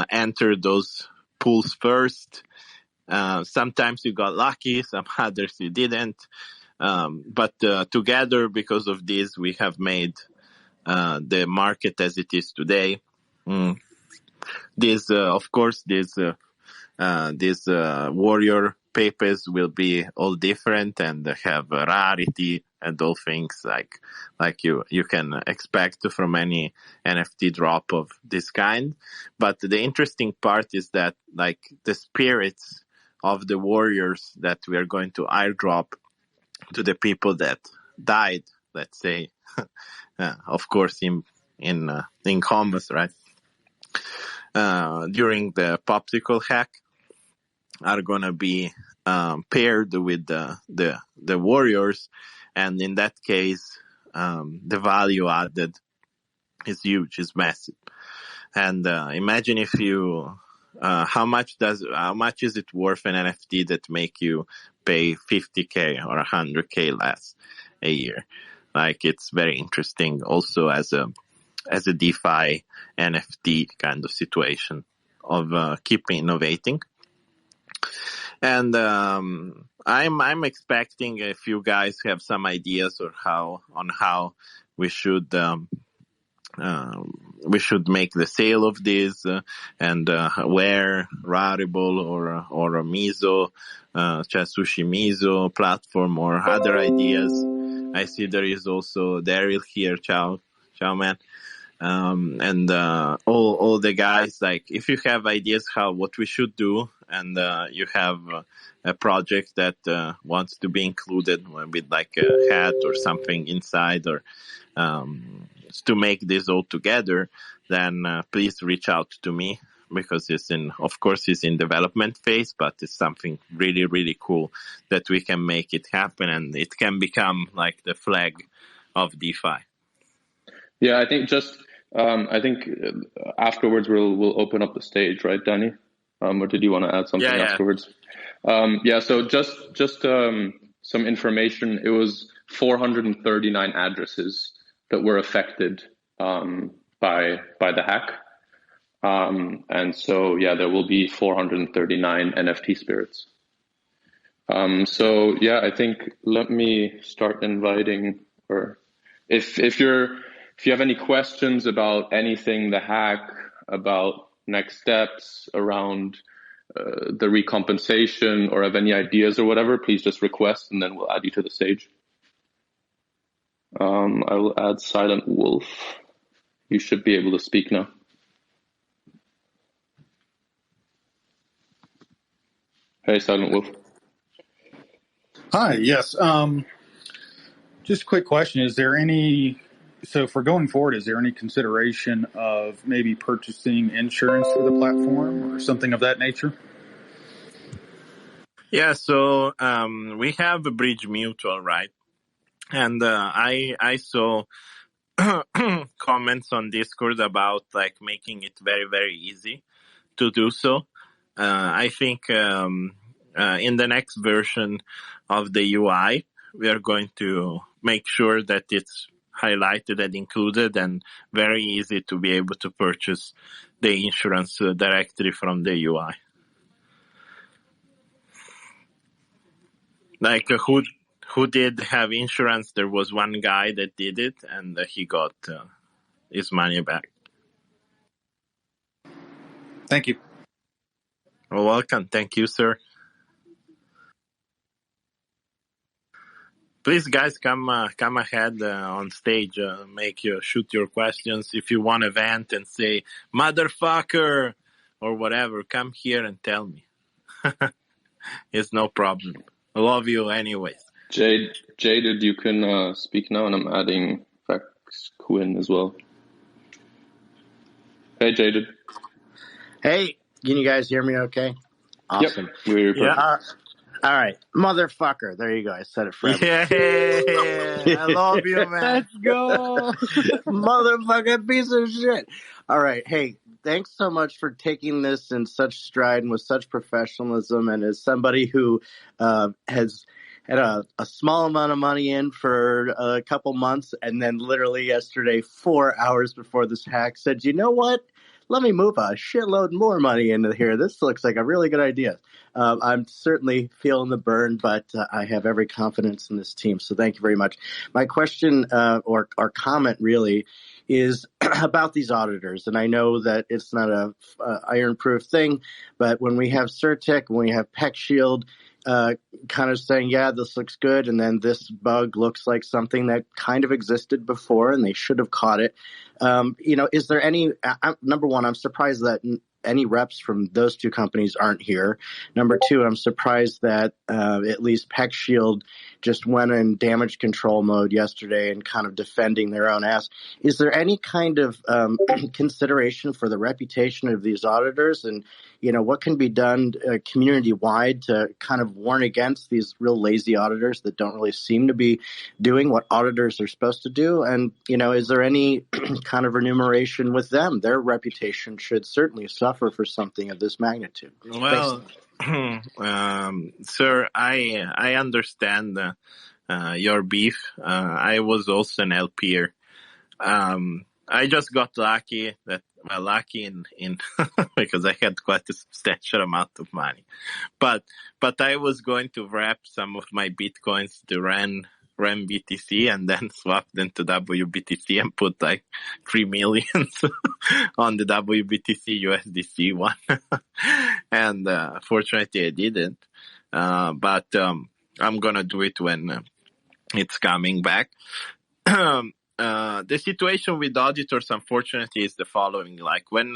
[SPEAKER 1] entered those pools first. Sometimes you got lucky, some others you didn't. But together, because of this, we have made the market as it is today. Of course, these warrior papers will be all different and have rarity and all things like you can expect from any NFT drop of this kind. But the interesting part is that, like, the spirits of the warriors that we are going to airdrop to the people that died, let's say, of course in commas, right? During the Popsicle hack, are gonna be paired with the warriors, and in that case, the value added is huge, is massive. And imagine if you, how much is it worth an NFT that make you pay 50K or 100K less a year? Like, it's very interesting also as a DeFi NFT kind of situation of keeping innovating. And I'm expecting if you guys have some ideas on how we should make the sale of this and where Rarible or a Miso, Sushi Miso platform or other ideas. I see there is also Daryl here. Ciao man. And all the guys, like, if you have ideas what we should do, and you have a project that wants to be included with like a hat or something inside, or to make this all together, then please reach out to me, because it's in development phase, but it's something really, really cool that we can make it happen, and it can become like the flag of DeFi.
[SPEAKER 2] Yeah, I think afterwards we'll open up the stage, right, Danny? Or did you want to add something afterwards? So just some information. It was 439 addresses that were affected by the hack. And so, there will be 439 NFT spirits. I think let me start inviting, or if you have any questions about anything, the hack, about next steps around the recompensation, or have any ideas or whatever, please just request and then we'll add you to the stage. I will add Silent Wolf. You should be able to speak now. Hey, Silent Wolf.
[SPEAKER 5] Hi, yes. Just a quick question. So for going forward, is there any consideration of maybe purchasing insurance for the platform or something of that nature?
[SPEAKER 1] Yeah, so we have a Bridge Mutual, right? And I saw comments on Discord about like making it very, very easy to do so. I think in the next version of the UI, we are going to make sure that it's highlighted and included and very easy to be able to purchase the insurance directly from the UI. Like who did have insurance? There was one guy that did it, and he got his money back.
[SPEAKER 5] Thank you.
[SPEAKER 1] Well, welcome. Thank you, sir. Please, guys, come ahead on stage. Shoot your questions. If you want to vent and say "motherfucker" or whatever, come here and tell me. It's no problem. I love you anyways.
[SPEAKER 2] Jaded, you can speak now, and I'm adding Fax Quinn as well. Hey, Jaded.
[SPEAKER 6] Hey, can you guys hear me okay? Awesome.
[SPEAKER 2] Yep, we're perfect.
[SPEAKER 6] All right. Motherfucker. There you go. I said it forever.
[SPEAKER 1] Yeah, I love you, man.
[SPEAKER 6] Let's go. Motherfucking piece of shit. All right. Hey, thanks so much for taking this in such stride and with such professionalism. And as somebody who has had a small amount of money in for a couple months, and then literally yesterday, 4 hours before this hack, said, you know what? Let me move a shitload more money into here. This looks like a really good idea. I'm certainly feeling the burn, but I have every confidence in this team. So thank you very much. My question or comment really is about these auditors. And I know that it's not a iron-proof thing, but when we have Certic, when we have Peck Shield, kind of saying, yeah, this looks good, and then this bug looks like something that kind of existed before, and they should have caught it. Is there any? Number one, I'm surprised that any reps from those two companies aren't here. Number two, I'm surprised that at least Peck Shield just went in damage control mode yesterday and kind of defending their own ass. Is there any kind of consideration for the reputation of these auditors, and what can be done community-wide to kind of warn against these real lazy auditors that don't really seem to be doing what auditors are supposed to do? And, is there any kind of remuneration with them? Their reputation should certainly suffer for something of this magnitude.
[SPEAKER 1] Well, sir, I understand your beef. I was also an LPer. I just got lucky in because I had quite a substantial amount of money, but I was going to wrap some of my bitcoins to REN BTC and then swap them to WBTC and put like 3 million on the WBTC USDC one. And fortunately I didn't. But I'm gonna do it when it's coming back. The situation with auditors, unfortunately, is the following: like when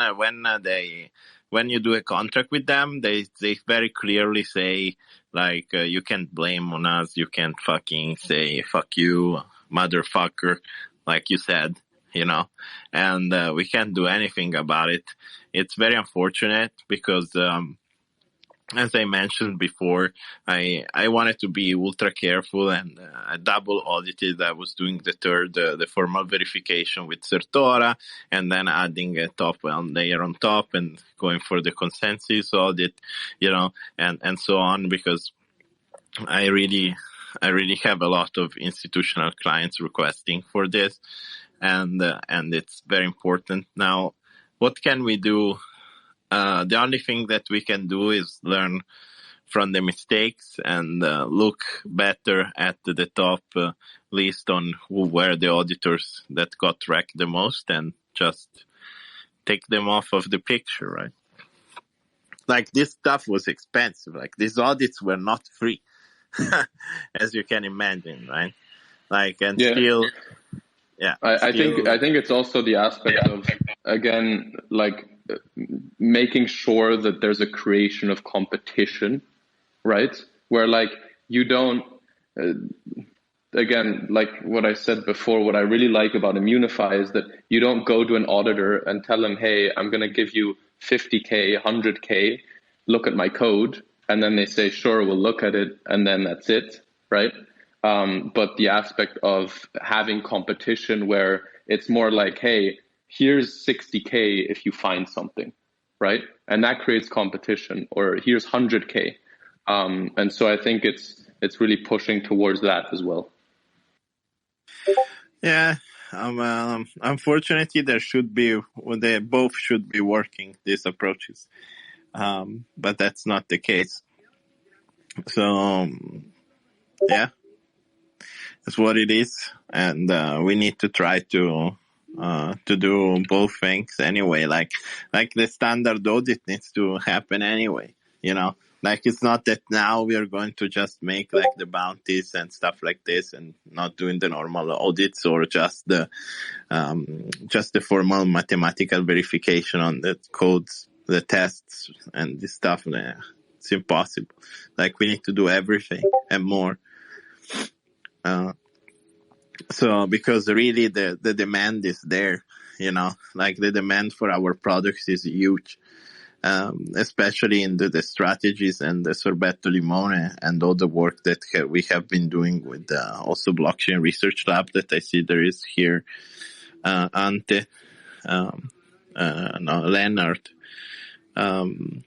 [SPEAKER 1] you do a contract with them, they very clearly say, like, you can't blame on us, you can't fucking say fuck you, motherfucker, like you said, and we can't do anything about it. It's very unfortunate because as I mentioned before, I wanted to be ultra careful, and I double audited. I was doing the formal verification with Certora, and then adding a top layer on top and going for the consensus audit, and so on, because I really have a lot of institutional clients requesting for this, and it's very important. Now, what can we do? The only thing that we can do is learn from the mistakes and look better at the top list on who were the auditors that got wrecked the most and just take them off of the picture, right? Like, this stuff was expensive. Like, these audits were not free, as you can imagine, right? Like, and still... Yeah,
[SPEAKER 2] I think it's also the aspect of, again, like making sure that there's a creation of competition, right? Where like you don't, again, like what I said before, what I really like about Immunefi is that you don't go to an auditor and tell them, hey, I'm going to give you 50K, 100K, look at my code. And then they say, sure, we'll look at it. And then that's it, right? But the aspect of having competition where it's more like, hey, here's 60K if you find something, right? And that creates competition, or here's 100K. And so I think it's really pushing towards that as well.
[SPEAKER 1] Yeah, Unfortunately, they both should be working these approaches, but that's not the case. So yeah, that's what it is, and we need to try to do both things anyway. Like the standard audit needs to happen anyway. Like it's not that now we are going to just make like the bounties and stuff like this and not doing the normal audits or just the formal mathematical verification on the codes, the tests and this stuff. It's impossible. Like we need to do everything and more. So because really the demand is there, like the demand for our products is huge. Especially in the strategies and the Sorbetto Limone and all the work that we have been doing with also blockchain research lab that I see there is here. Ante, Leonard,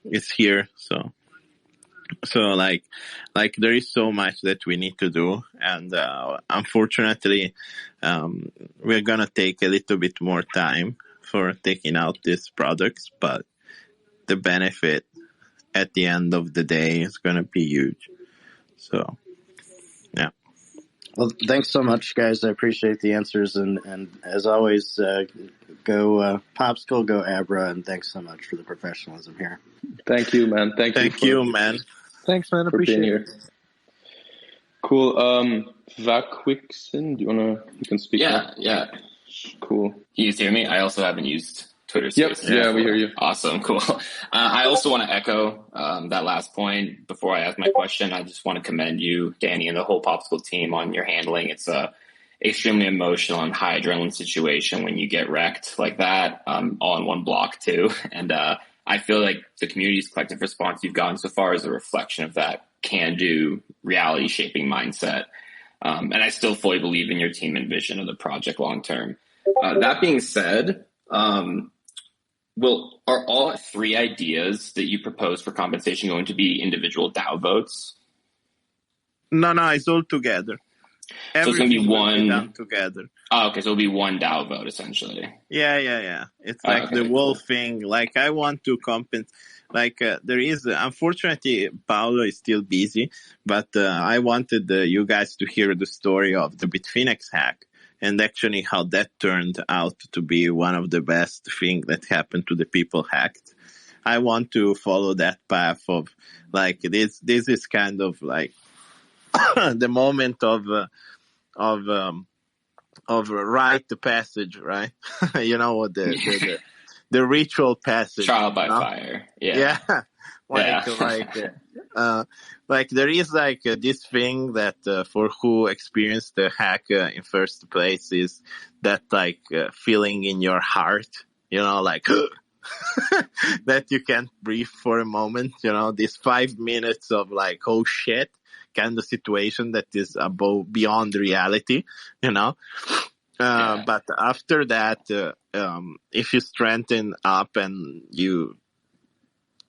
[SPEAKER 1] is here. So like there is so much that we need to do. And, unfortunately, we're going to take a little bit more time for taking out these products, but the benefit at the end of the day is going to be huge. So, yeah.
[SPEAKER 6] Well, thanks so much, guys. I appreciate the answers. And as always, go Popsicle, go Abra, and thanks so much for the professionalism here.
[SPEAKER 2] Thank you, man. Thank you,
[SPEAKER 1] man.
[SPEAKER 7] Thanks, man.
[SPEAKER 2] for
[SPEAKER 7] Appreciate
[SPEAKER 2] being
[SPEAKER 7] it.
[SPEAKER 2] here. Cool. Vaquixon, you can speak now?
[SPEAKER 8] Yeah.
[SPEAKER 2] Cool.
[SPEAKER 8] Can you hear me? I also haven't used Twitter
[SPEAKER 2] Yep.
[SPEAKER 8] Spaces.
[SPEAKER 2] Yeah, we hear you.
[SPEAKER 8] Awesome. Cool. I also want to echo that last point before I ask my question. I just want to commend you, Danny, and the whole Popsicle team on your handling. It's a extremely emotional and high adrenaline situation when you get wrecked like that, all in one block too. And I feel like the community's collective response you've gotten so far is a reflection of that can-do, reality-shaping mindset. And I still fully believe in your team and vision of the project long-term. That being said, are all 3 ideas that you propose for compensation going to be individual DAO votes?
[SPEAKER 1] No, it's all together.
[SPEAKER 8] So it's going to be one
[SPEAKER 1] done together.
[SPEAKER 8] Oh, okay. So it'll be one DAO vote essentially.
[SPEAKER 1] Yeah. It's like the whole thing. Like I want to compensate. Like there is, unfortunately, Paolo is still busy, but I wanted you guys to hear the story of the Bitfinex hack. And actually how that turned out to be one of the best things that happened to the people hacked. I want to follow that path of like this is kind of like the moment of rite the passage, right? The ritual passage.
[SPEAKER 8] Trial by fire. Yeah.
[SPEAKER 1] Like there is like this thing that for who experienced the hack in first place is that like feeling in your heart, like that you can't breathe for a moment, these 5 minutes of like, oh shit, kind of situation that is beyond reality, But after that, if you strengthen up and you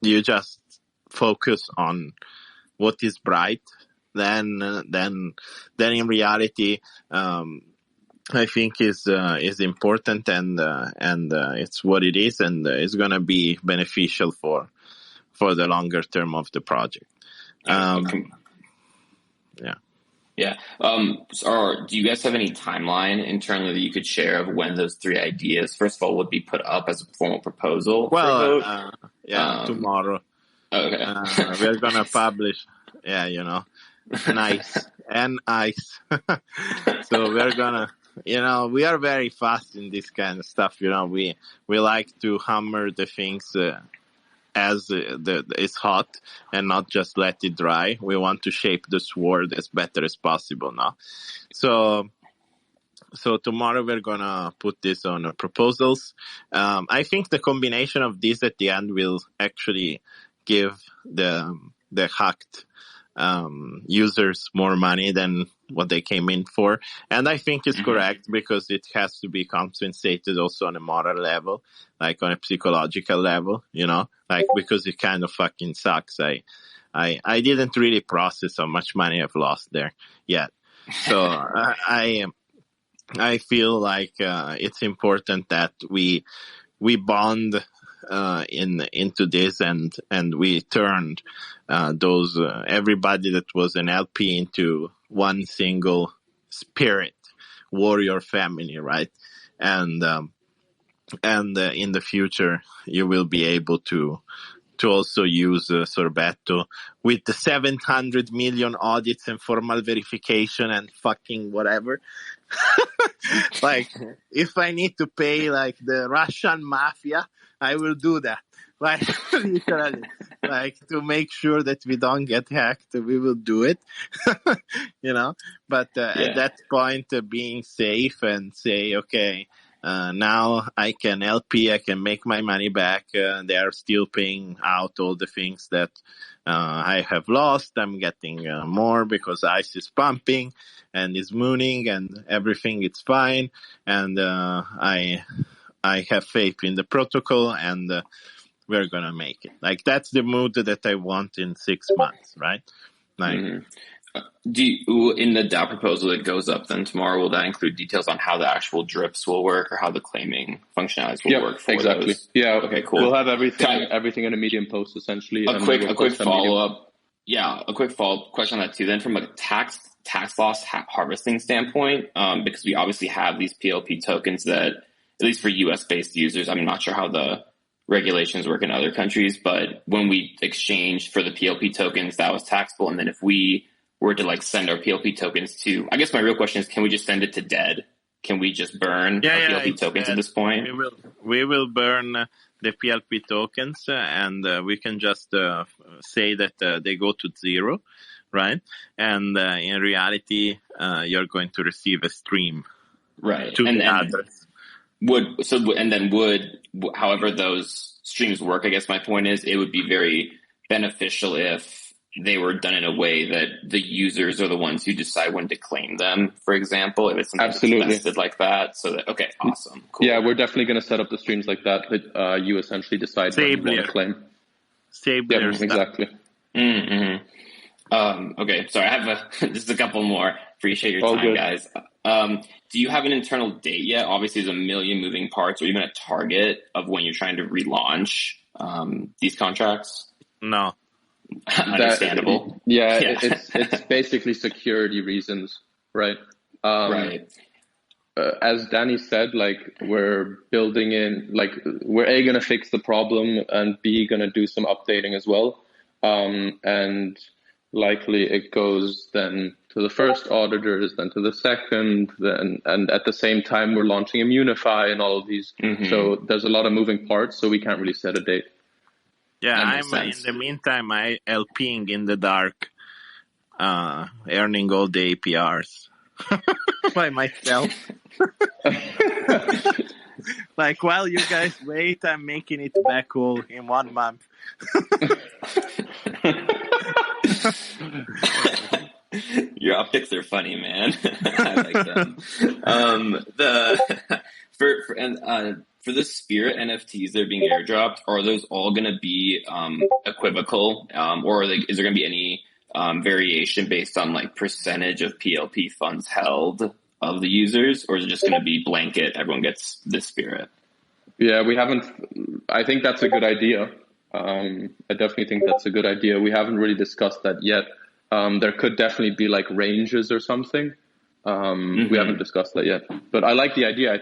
[SPEAKER 1] just focus on what is bright, then in reality, I think is important and it's what it is, and it's gonna be beneficial for the longer term of the project.
[SPEAKER 8] Yeah. So do you guys have any timeline internally that you could share of when those 3 ideas, first of all, would be put up as a formal proposal?
[SPEAKER 1] Well, tomorrow.
[SPEAKER 8] Okay.
[SPEAKER 1] We're gonna publish. Yeah, nice and ice. So we're gonna, we are very fast in this kind of stuff. We like to hammer the things as it's hot and not just let it dry. We want to shape the sword as better as possible now. So tomorrow we're gonna put this on proposals. I think the combination of this at the end will actually give the hacked users more money than what they came in for. And I think it's correct because it has to be compensated also on a moral level, like on a psychological level, like because it kind of fucking sucks. I didn't really process how much money I've lost there yet. So I feel like it's important that we bond into this, and we turned those everybody that was an LP into one single spirit warrior family, right? And in the future you will be able to also use Sorbetto with the 700 million audits and formal verification and fucking whatever. Like, if I need to pay like the Russian mafia, I will do that. Like, literally, like, to make sure that we don't get hacked, we will do it. But at that point, being safe and say, okay, now I can LP, I can make my money back. They are still paying out all the things that I have lost. I'm getting more because ice is pumping and is mooning and everything is fine. And I have faith in the protocol, and we're going to make it. Like, that's the mood that I want in 6 months, right? Like,
[SPEAKER 8] in the DAO proposal that goes up then tomorrow, will that include details on how the actual drips will work or how the claiming functionalities will work for
[SPEAKER 2] exactly.
[SPEAKER 8] those?
[SPEAKER 2] Yeah.
[SPEAKER 8] Okay, cool.
[SPEAKER 2] We'll have everything in a Medium post essentially.
[SPEAKER 8] A quick follow-up. Yeah, a quick follow-up question on that too. Then from a tax loss harvesting standpoint, because we obviously have these PLP tokens that, at least for US-based users, I'm not sure how the regulations work in other countries, but when we exchange for the PLP tokens, that was taxable. And then if we were to like send our PLP tokens to, I guess my real question is, can we just send it to dead? Can we just burn our PLP tokens at this point?
[SPEAKER 1] We will burn the PLP tokens, and we can just say that they go to 0, right? And in reality, you're going to receive a stream,
[SPEAKER 8] right?
[SPEAKER 1] To the address.
[SPEAKER 8] However those streams work, I guess my point is, it would be very beneficial if they were done in a way that the users are the ones who decide when to claim them, for example, if it's something that's vested like that. So that, okay, awesome. Cool.
[SPEAKER 2] Yeah, we're definitely going to set up the streams like that. But you essentially decide when you want to claim.
[SPEAKER 1] Exactly.
[SPEAKER 8] Okay, sorry, I have just a couple more. Appreciate your time, guys. Do you have an internal date yet? Obviously, there's a million moving parts, or even a target of when you're trying to relaunch these contracts?
[SPEAKER 1] No.
[SPEAKER 8] Understandable.
[SPEAKER 2] It's basically security reasons, right?
[SPEAKER 8] Right.
[SPEAKER 2] As Danny said, like, we're building in, like, we're A, going to fix the problem, and B, going to do some updating as well. And likely it goes then to the first auditors, then to the second, and at the same time we're launching Immunefi and all of these. So there's a lot of moving parts, so we can't really set a date.
[SPEAKER 1] Yeah, I'm in the meantime, I LPing in the dark, earning all the APRs by myself. Like, while you guys wait, I'm making it back all in 1 month.
[SPEAKER 8] Your optics are funny, man. I like them. For the Spirit NFTs that are being airdropped, are those all going to be equivocal, or is there going to be any variation based on like percentage of PLP funds held of the users, or is it just going to be blanket? Everyone gets the Spirit.
[SPEAKER 2] Yeah, we haven't. I think that's a good idea. I definitely think that's a good idea. We haven't really discussed that yet. There could definitely be like ranges or something. We haven't discussed that yet, but I like the idea. I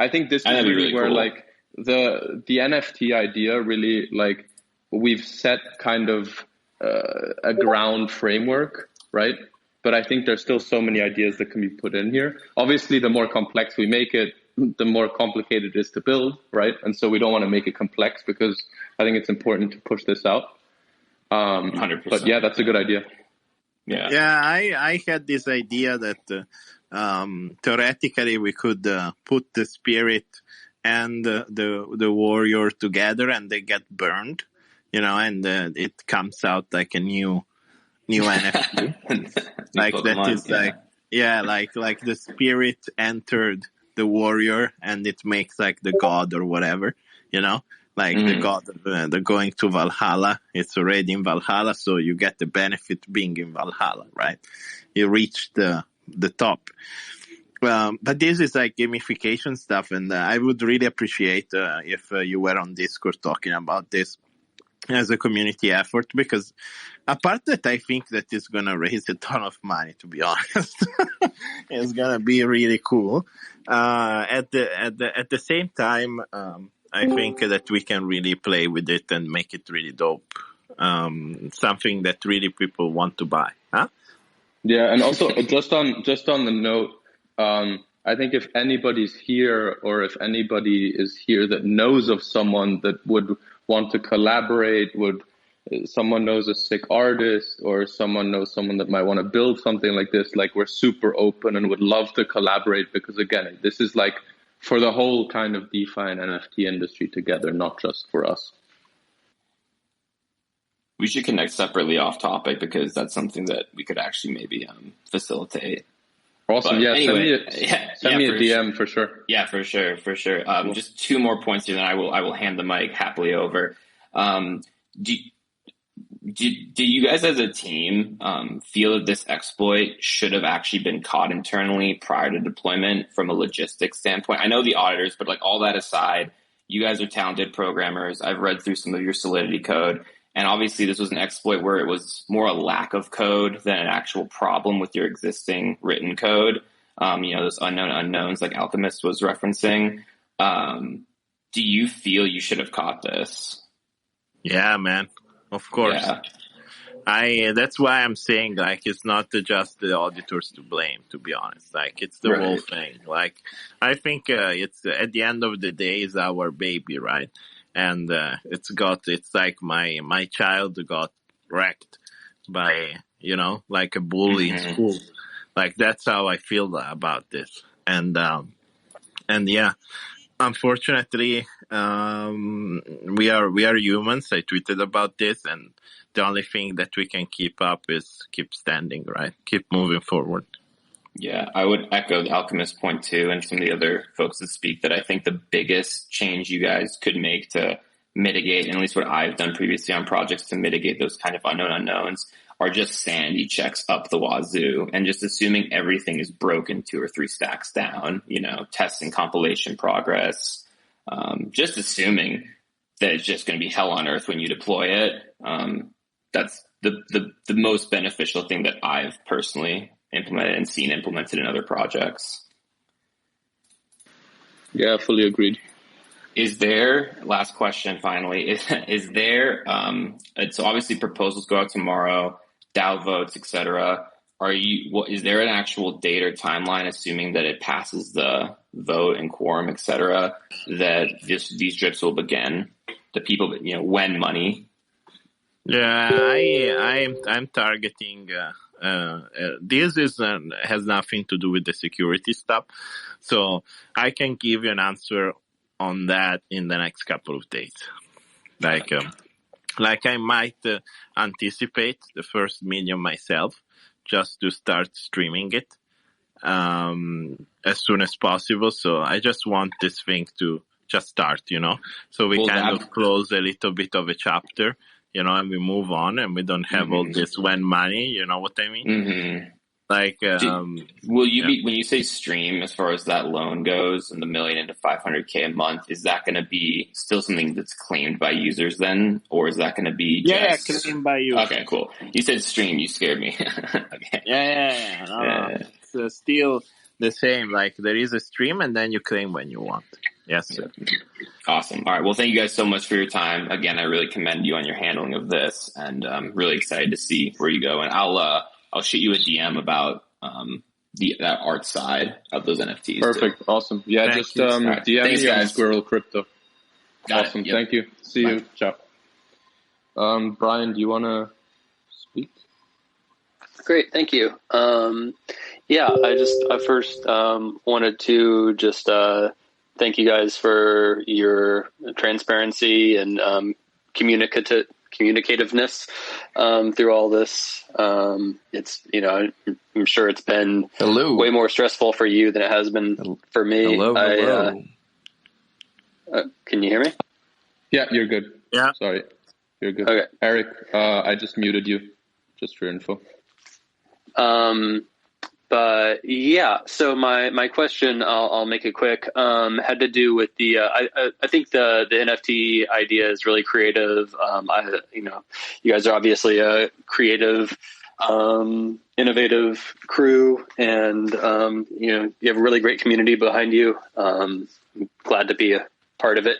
[SPEAKER 2] think this is really where cool. Like the NFT idea really, like, we've set kind of a ground framework, right? But I think there's still so many ideas that can be put in here. Obviously, the more complex we make it, the more complicated it is to build, right? And so we don't want to make it complex because I think it's important to push this out.
[SPEAKER 8] 100%.
[SPEAKER 2] But yeah, that's a good idea.
[SPEAKER 1] Yeah, I had this idea that theoretically we could put the Spirit and the warrior together, and they get burned, and it comes out like a new NFT. Like Pokemon, that is like the Spirit entered the warrior, and it makes like the god or whatever, like the god, they're going to Valhalla. It's already in Valhalla, so you get the benefit being in Valhalla, right? You reach the top. But this is like gamification stuff, and I would really appreciate if you were on Discord talking about this as a community effort, because apart that I think that it's gonna raise a ton of money, to be honest. It's gonna be really cool. At the same time, I think that we can really play with it and make it really dope. Something that really people want to buy, huh?
[SPEAKER 2] Yeah, and also just on the note, I think if anybody's here, or if anybody is here that knows of someone that would want to collaborate, someone knows a sick artist, or someone knows someone that might want to build something like this, like, we're super open and would love to collaborate, because again, this is like for the whole kind of DeFi and NFT industry together, not just for us.
[SPEAKER 8] We should connect separately off topic, because that's something that we could actually maybe facilitate.
[SPEAKER 2] Awesome.
[SPEAKER 8] But
[SPEAKER 2] Yeah,
[SPEAKER 8] anyway,
[SPEAKER 2] send me a DM for sure.
[SPEAKER 8] Yeah, for sure. Cool. Just two more points here, then I will hand the mic happily over. Do you guys as a team feel that this exploit should have actually been caught internally prior to deployment from a logistics standpoint? I know the auditors, but like, all that aside, you guys are talented programmers. I've read through some of your Solidity code. And obviously this was an exploit where it was more a lack of code than an actual problem with your existing written code. Those unknown unknowns like Alchemist was referencing. Do you feel you should have caught this?
[SPEAKER 1] Yeah, man. Of course.
[SPEAKER 8] Yeah.
[SPEAKER 1] That's why I'm saying, like, it's not just the auditors to blame, to be honest. Like, it's the whole thing. Like, I think it's at the end of the day is our baby, right? And it's like my child got wrecked by, like a bully in school. Like, that's how I feel about this. And yeah, unfortunately, we are humans. I tweeted about this, and the only thing that we can keep up is keep standing, right? Keep moving forward.
[SPEAKER 8] Yeah, I would echo the Alchemist point too, and some of the other folks that speak, that I think the biggest change you guys could make to mitigate, and at least what I've done previously on projects to mitigate those kind of unknown unknowns, are just sanity checks up the wazoo, and just assuming everything is broken 2 or 3 stacks down, testing compilation progress, just assuming that it's just going to be hell on earth when you deploy it. That's the most beneficial thing that I've personally implemented and seen implemented in other projects.
[SPEAKER 2] Yeah, fully agreed.
[SPEAKER 8] Is there, last question finally, is there, so obviously proposals go out tomorrow, DAO votes, etc. Is there an actual date or timeline, assuming that it passes the vote and quorum, etc., that these drips will begin? The people, when money?
[SPEAKER 1] Yeah, I'm targeting. This has nothing to do with the security stuff, so I can give you an answer on that in the next couple of days. Like I might anticipate the first medium myself, just to start streaming it as soon as possible. So I just want this thing to just start, so we of close a little bit of a chapter, and we move on, and we don't have all this when money, you know what I mean?
[SPEAKER 8] Mm-hmm.
[SPEAKER 1] Like,
[SPEAKER 8] will you be, when you say stream, as far as that loan goes, and the $1 million into $500K a month, is that going to be still something that's claimed by users then, or is that going to be
[SPEAKER 1] claimed by users?
[SPEAKER 8] Okay, cool. You said stream, you scared me. Okay.
[SPEAKER 1] Yeah. No. It's still the same. Like, there is a stream, and then you claim when you want. Yes, sir.
[SPEAKER 8] Awesome. All right. Well, thank you guys so much for your time. Again, I really commend you on your handling of this, and I'm really excited to see where you go. And I'll shoot you a DM about that art side of those NFTs.
[SPEAKER 2] Perfect.
[SPEAKER 8] Too.
[SPEAKER 2] Awesome. Yeah,
[SPEAKER 8] Thank
[SPEAKER 2] just
[SPEAKER 8] you.
[SPEAKER 2] DM
[SPEAKER 8] Thanks,
[SPEAKER 2] me on
[SPEAKER 8] guys.
[SPEAKER 2] Squirrel Crypto.
[SPEAKER 8] Got
[SPEAKER 2] awesome.
[SPEAKER 8] it. Yep.
[SPEAKER 2] Thank you. See you. Ciao. Brian, do you want to speak?
[SPEAKER 7] Great. Thank you. I first wanted to just thank you guys for your transparency and communicativeness through all this. It's I'm sure it's been way more stressful for you than it has been for me.
[SPEAKER 9] Hello.
[SPEAKER 7] Can you hear me?
[SPEAKER 2] Yeah, you're good.
[SPEAKER 1] Yeah.
[SPEAKER 2] Sorry. You're good.
[SPEAKER 7] Okay.
[SPEAKER 2] Eric, I just muted you, just for info.
[SPEAKER 7] But yeah, so my question, I'll make it quick, had to do with the, I think the NFT idea is really creative. You guys are obviously a creative, innovative crew, and, you have a really great community behind you. I'm glad to be a part of it.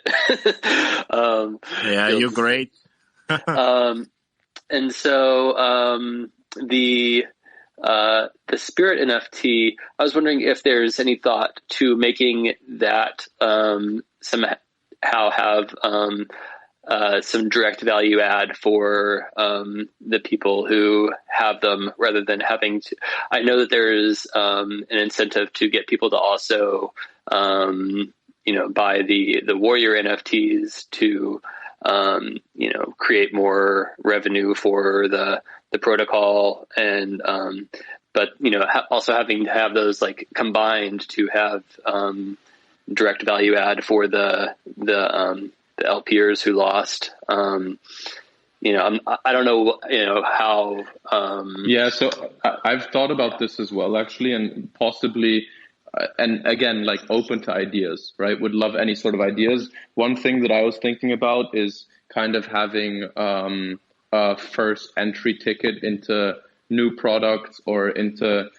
[SPEAKER 1] Yeah, you're great.
[SPEAKER 7] And so, the Spirit NFT, I was wondering if there's any thought to making that somehow have some direct value add for the people who have them, rather than having to. I know that there's an incentive to get people to also buy the Warrior NFTs to create more revenue for the protocol, and but also having to have those like combined to have direct value add for the LPers who lost. I don't know how.
[SPEAKER 2] Yeah, so I've thought about this as well, actually, and possibly. And again, like open to ideas, right? Would love any sort of ideas. One thing that I was thinking about is kind of having a first entry ticket into new products, or into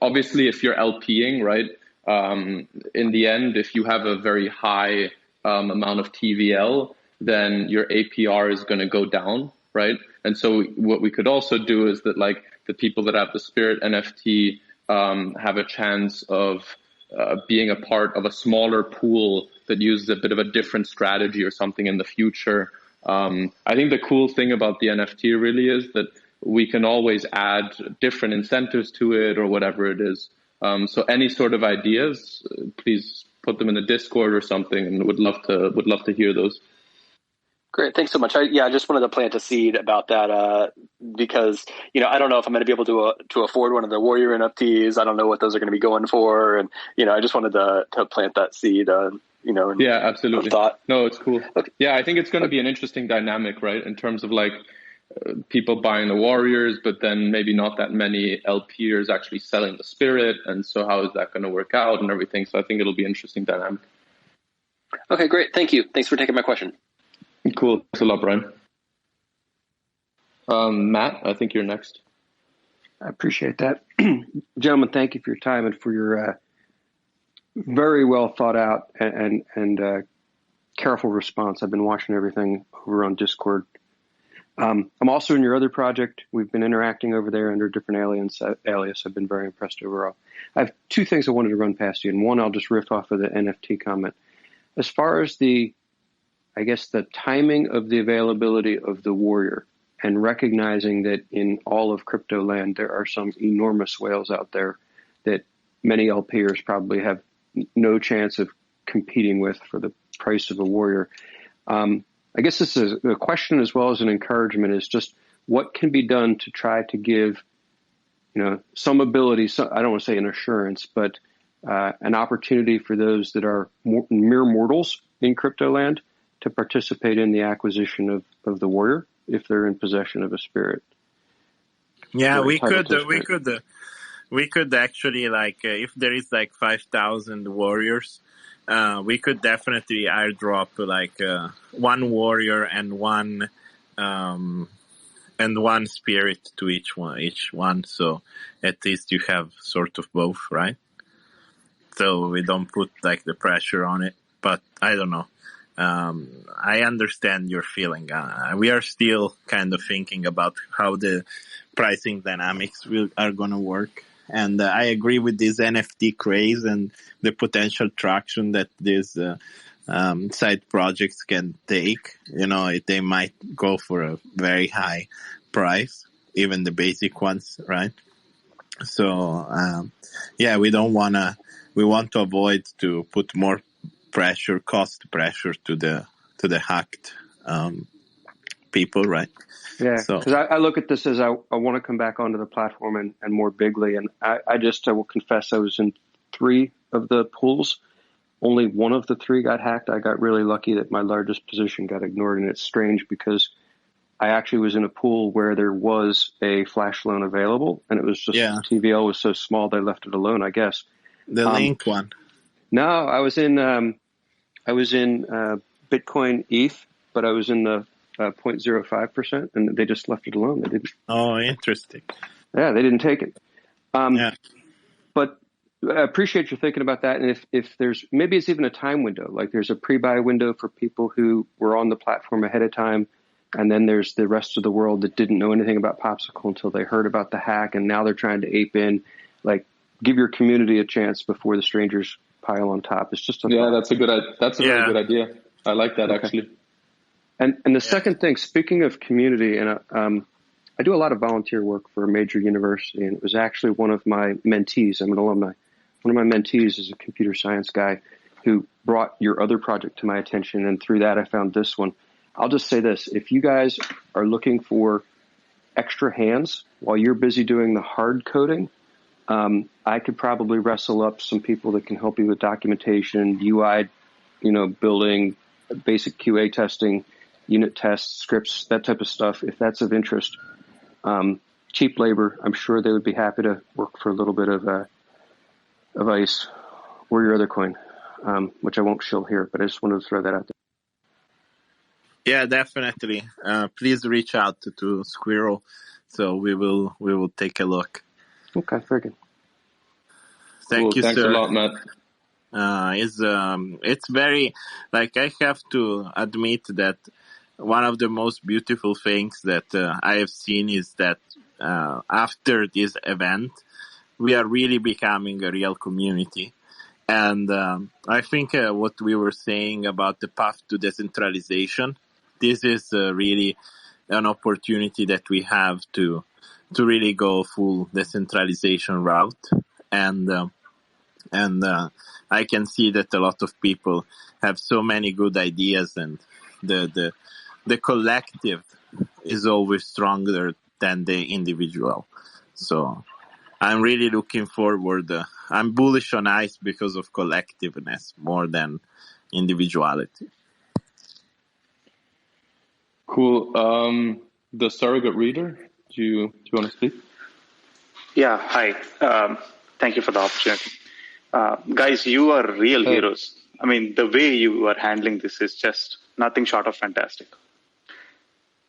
[SPEAKER 2] obviously if you're LPing, right? In the end, if you have a very high amount of TVL, then your APR is going to go down, right? And so what we could also do is that the people that have the Spirit NFT have a chance of being a part of a smaller pool that uses a bit of a different strategy or something in the future. I think the cool thing about the NFT really is that we can always add different incentives to it or whatever it is. So any sort of ideas, please put them in the Discord or something, and would love to hear those.
[SPEAKER 7] Great. Thanks so much. I just wanted to plant a seed about that because, I don't know if I'm going to be able to afford one of the Warrior NFTs. I don't know what those are going to be going for. And, I just wanted to plant that seed,
[SPEAKER 2] yeah, absolutely.
[SPEAKER 7] Thought.
[SPEAKER 2] No, it's cool.
[SPEAKER 7] Okay.
[SPEAKER 2] Yeah, I think it's going to be an interesting dynamic, right? In terms of people buying the Warriors, but then maybe not that many LPers actually selling the Spirit. And so how is that going to work out and everything? So I think it'll be an interesting dynamic.
[SPEAKER 7] Okay, great. Thank you. Thanks for taking my question.
[SPEAKER 2] Cool. Thanks a lot, Brian. Matt, I think you're next.
[SPEAKER 9] I appreciate that. Gentlemen, thank you for your time and for your very well thought out and careful response. I've been watching everything over on Discord. I'm also in your other project. We've been interacting over there under different alias. I've been very impressed overall. I have two things I wanted to run past you, and one I'll just riff off of the NFT comment. As far as the timing of the availability of the Warrior, and recognizing that in all of crypto land, there are some enormous whales out there that many LPers probably have no chance of competing with for the price of a Warrior. I guess this is a question as well as an encouragement, is just what can be done to try to give, some ability, I don't want to say an assurance, but an opportunity for those that are mere mortals in crypto land to participate in the acquisition of the Warrior if they're in possession of a Spirit.
[SPEAKER 1] Yeah, we could actually if there is 5,000 Warriors, we could definitely airdrop one Warrior and one Spirit to each one. So at least you have sort of both, right? So we don't put the pressure on it. But I don't know. I understand your feeling. We are still kind of thinking about how the pricing dynamics are going to work. And I agree with this NFT craze and the potential traction that these side projects can take. They might go for a very high price, even the basic ones, right? So, we want to avoid to put more cost pressure to the hacked people, right?
[SPEAKER 9] Yeah, because I look at this as I want to come back onto the platform and more bigly. And I will confess I was in 3 of the pools. Only one of the 3 got hacked. I got really lucky that my largest position got ignored. And it's strange because I actually was in a pool where there was a flash loan available, and it was just TVL was so small they left it alone, I guess.
[SPEAKER 1] The link one.
[SPEAKER 9] No, I was in Bitcoin ETH, but I was in the 0.05%, and they just left it alone. They didn't.
[SPEAKER 1] Oh, interesting.
[SPEAKER 9] Yeah, they didn't take it. But I appreciate you thinking about that. And if there's, maybe it's even a time window, like there's a pre-buy window for people who were on the platform ahead of time. And then there's the rest of the world that didn't know anything about Popsicle until they heard about the hack. And now they're trying to ape in, like, give your community a chance before the strangers pile on top. It's just a thought.
[SPEAKER 2] That's a very good idea. I like that, actually.
[SPEAKER 9] And the second thing, speaking of community, and I do a lot of volunteer work for a major university, and it was actually one of my mentees. I'm an alumni. One of my mentees is a computer science guy who brought your other project to my attention, and through that I found this one. I'll just say this. If you guys are looking for extra hands while you're busy doing the hard coding, I could probably wrestle up some people that can help you with documentation, UI, building, basic QA testing, unit tests, scripts, that type of stuff. If that's of interest, cheap labor, I'm sure they would be happy to work for a little bit of ice or your other coin, which I won't shill here, but I just wanted to throw that out there.
[SPEAKER 1] Yeah, definitely. Please reach out to Squirrel, so we will take a look.
[SPEAKER 9] Okay, very good.
[SPEAKER 1] Thank you,
[SPEAKER 2] Thanks
[SPEAKER 1] sir.
[SPEAKER 2] a lot, Matt.
[SPEAKER 1] It's very, like, I have to admit that one of the most beautiful things that I have seen is that after this event, we are really becoming a real community. And I think what we were saying about the path to decentralization, this is really an opportunity that we have to really go full decentralization route. And I can see that a lot of people have so many good ideas, and the collective is always stronger than the individual. So I'm really looking forward. I'm bullish on ICE because of collectiveness more than individuality.
[SPEAKER 2] Cool. The surrogate reader, do you want to speak?
[SPEAKER 10] Yeah, hi. Thank you for the opportunity. Guys, you are real heroes. I mean, the way you are handling this is just nothing short of fantastic.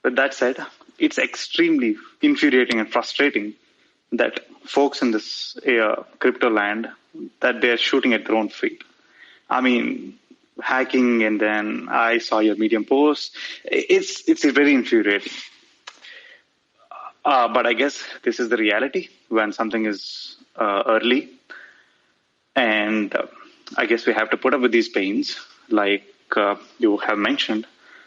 [SPEAKER 10] With that said, it's extremely infuriating and frustrating that folks in this crypto land, that they're shooting at their own feet. I mean, hacking, and then I saw your Medium post. It's very infuriating. But I guess this is the reality when something is early. And I guess we have to put up with these pains, like you have mentioned,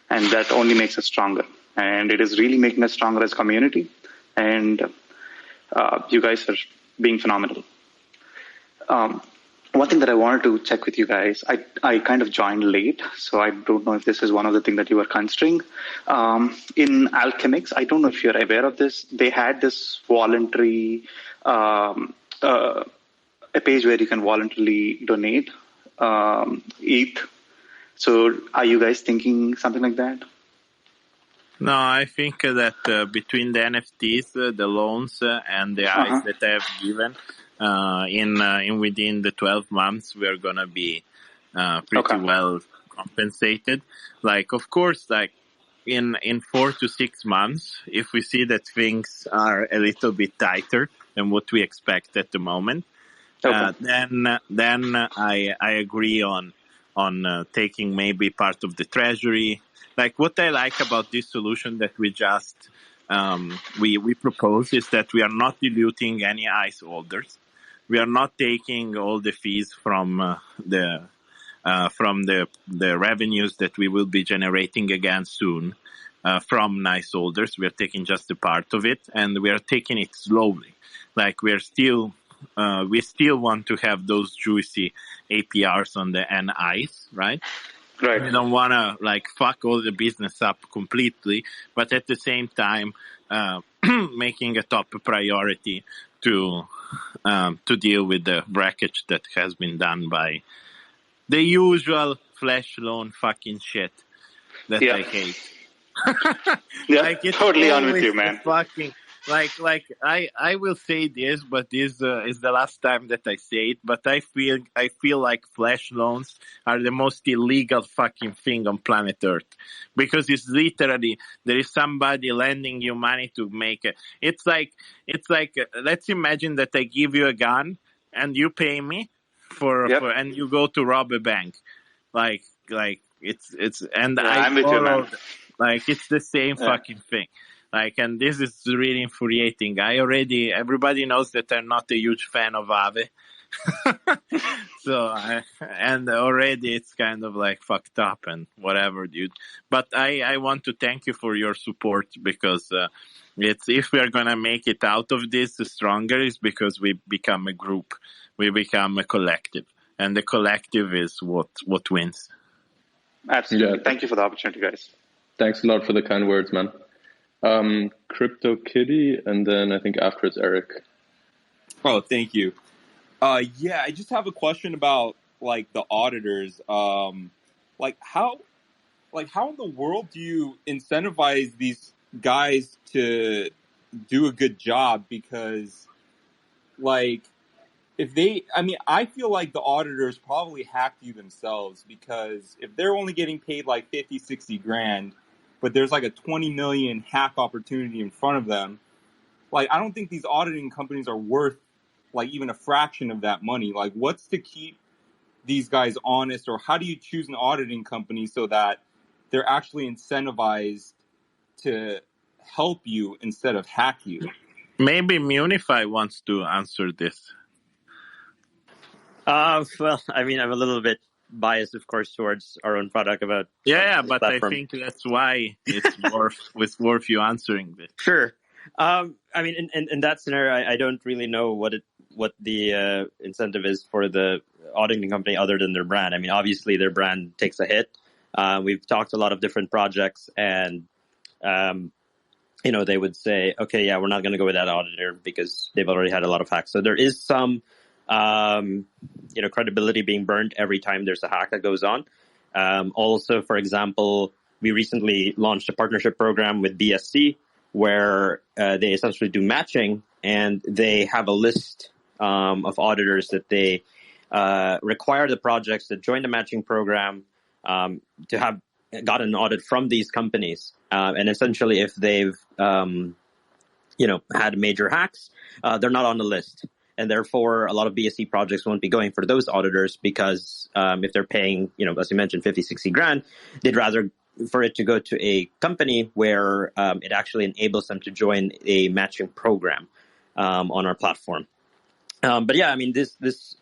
[SPEAKER 10] and that only makes us stronger. And it is really making us stronger as a community. And you guys are being phenomenal. One thing that I wanted to check with you guys, I kind of joined late, so I don't know if this is one of the things that you were considering. In Alchemix, I don't know if you're aware of this. They had this voluntary, a page where you can voluntarily donate ETH. So are you guys thinking something like that?
[SPEAKER 1] No, I think that between the NFTs, the loans, and the eyes that I have given, in within the 12 months, we're gonna be pretty well compensated. Like, of course, like in 4 to 6 months, if we see that things are a little bit tighter than what we expect at the moment, then I agree on taking maybe part of the treasury. Like, what I like about this solution that we just we propose is that we are not diluting any ICE holders. We are not taking all the fees from the revenues that we will be generating again soon from NICE holders. We are taking just a part of it, and we are taking it slowly. Like, we still want to have those juicy APRs on the NICE, right?
[SPEAKER 10] Right.
[SPEAKER 1] We don't want to like fuck all the business up completely, but at the same time, making a top priority to deal with the wreckage that has been done by the usual flash loan fucking shit that I hate.
[SPEAKER 10] Yeah,
[SPEAKER 1] Like it's
[SPEAKER 10] totally on with
[SPEAKER 1] always
[SPEAKER 10] you,
[SPEAKER 1] the
[SPEAKER 10] man.
[SPEAKER 1] fucking like I will say this, but this is the last time that I say it. But I feel like flash loans are the most illegal fucking thing on planet Earth, because it's literally there is somebody lending you money to make it. It's like let's imagine that I give you a gun and you pay me for
[SPEAKER 10] Yep.
[SPEAKER 1] and you go to rob a bank, like it's and
[SPEAKER 10] Yeah,
[SPEAKER 1] I
[SPEAKER 10] I'm with you, man.
[SPEAKER 1] borrowed, like it's the same
[SPEAKER 10] Yeah.
[SPEAKER 1] fucking thing. Like, and this is really infuriating. Everybody knows that I'm not a huge fan of Aave. And already it's kind of like fucked up and whatever, dude. But I want to thank you for your support, because it's, if we are gonna make it out of this stronger, is because we become a group, we become a collective, and the collective is what wins.
[SPEAKER 10] Absolutely.
[SPEAKER 2] Yeah.
[SPEAKER 10] Thank you for the opportunity, guys.
[SPEAKER 2] Thanks a lot for the kind words, man. Crypto Kitty, and then I think after it's Eric.
[SPEAKER 11] Oh, thank you. Yeah, I just have a question about like the auditors. Like how in the world do you incentivize these guys to do a good job? Because like I feel like the auditors probably hacked you themselves, because if they're only getting paid like 50, 60 grand, but there's like a 20 million hack opportunity in front of them, like I don't think these auditing companies are worth like even a fraction of that money. Like, what's to keep these guys honest, or how do you choose an auditing company so that they're actually incentivized to help you instead of hack you?
[SPEAKER 1] Maybe Immunefi wants to answer this.
[SPEAKER 4] Well, I mean, I'm a little bit biased, of course, towards our own product about
[SPEAKER 1] But
[SPEAKER 4] platform.
[SPEAKER 1] I think that's why it's worth you answering this.
[SPEAKER 4] Sure. I mean, in that scenario, I don't really know what the incentive is for the auditing company other than their brand. I mean, obviously their brand takes a hit. We've talked a lot of different projects, and they would say, okay, yeah, we're not going to go with that auditor because they've already had a lot of hacks. So there is some credibility being burned every time there's a hack that goes on. Also, for example, we recently launched a partnership program with BSC where they essentially do matching, and they have a list of auditors that they require the projects that join the matching program to have gotten an audit from these companies. And essentially, if they've had major hacks, they're not on the list. And therefore, a lot of BSC projects won't be going for those auditors because if they're paying, as you mentioned, 50, 60 grand, they'd rather for it to go to a company where it actually enables them to join a matching program on our platform. But yeah, I mean, this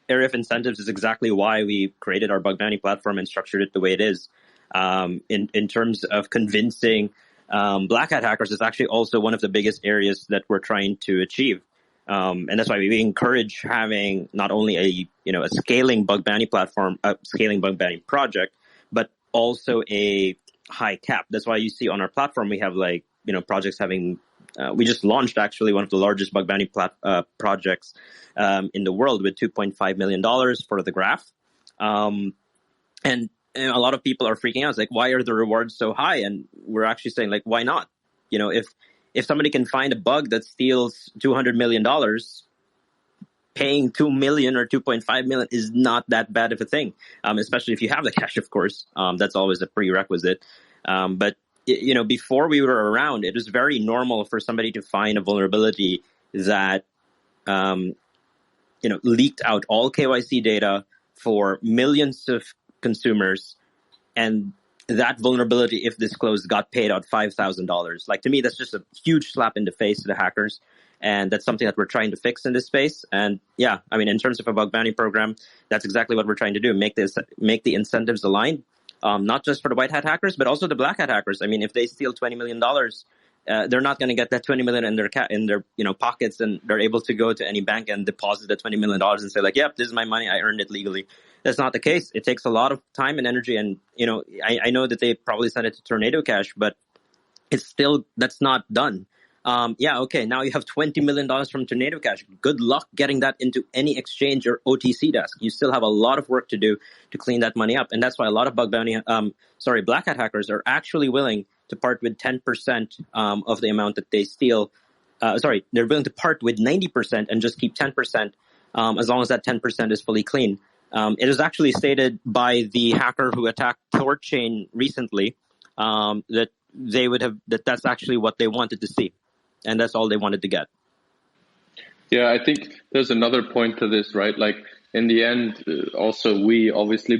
[SPEAKER 4] area of incentives is exactly why we created our bug bounty platform and structured it the way it is. In terms of convincing black hat hackers, it's actually also one of the biggest areas that we're trying to achieve. And that's why we encourage having not only a scaling bug bounty platform, a scaling bug bounty project, but also a high cap. That's why you see on our platform we have projects having. We just launched actually one of the largest bug bounty projects in the world with $2.5 million for the graph. And a lot of people are freaking out. It's like, why are the rewards so high? And we're actually saying, like, why not? If somebody can find a bug that steals $200 million, paying $2 million or $2.5 million is not that bad of a thing, especially if you have the cash, of course. That's always a prerequisite. But before we were around, it was very normal for somebody to find a vulnerability that, leaked out all KYC data for millions of consumers, and that vulnerability, if disclosed, got paid out $5,000. Like, to me, that's just a huge slap in the face to the hackers, and that's something that we're trying to fix in this space. And yeah, I mean, in terms of a bug bounty program, that's exactly what we're trying to do: make the incentives aligned. Not just for the white hat hackers, but also the black hat hackers. I mean, if they steal $20 million, they're not going to get that $20 million in their pockets, and they're able to go to any bank and deposit the $20 million and say, like, yep, this is my money, I earned it legally. That's not the case. It takes a lot of time and energy, and I know that they probably sent it to Tornado Cash, but that's not done. Okay, now you have $20 million from Tornado Cash. Good luck getting that into any exchange or OTC desk. You still have a lot of work to do to clean that money up. And that's why a lot of Black Hat hackers are actually willing to part with 10% of the amount that they steal. They're willing to part with 90% and just keep 10% as long as that 10% is fully clean. It was actually stated by the hacker who attacked ThorChain recently that that's actually what they wanted to see. And that's all they wanted to get.
[SPEAKER 2] Yeah, I think there's another point to this, right? Like in the end, also we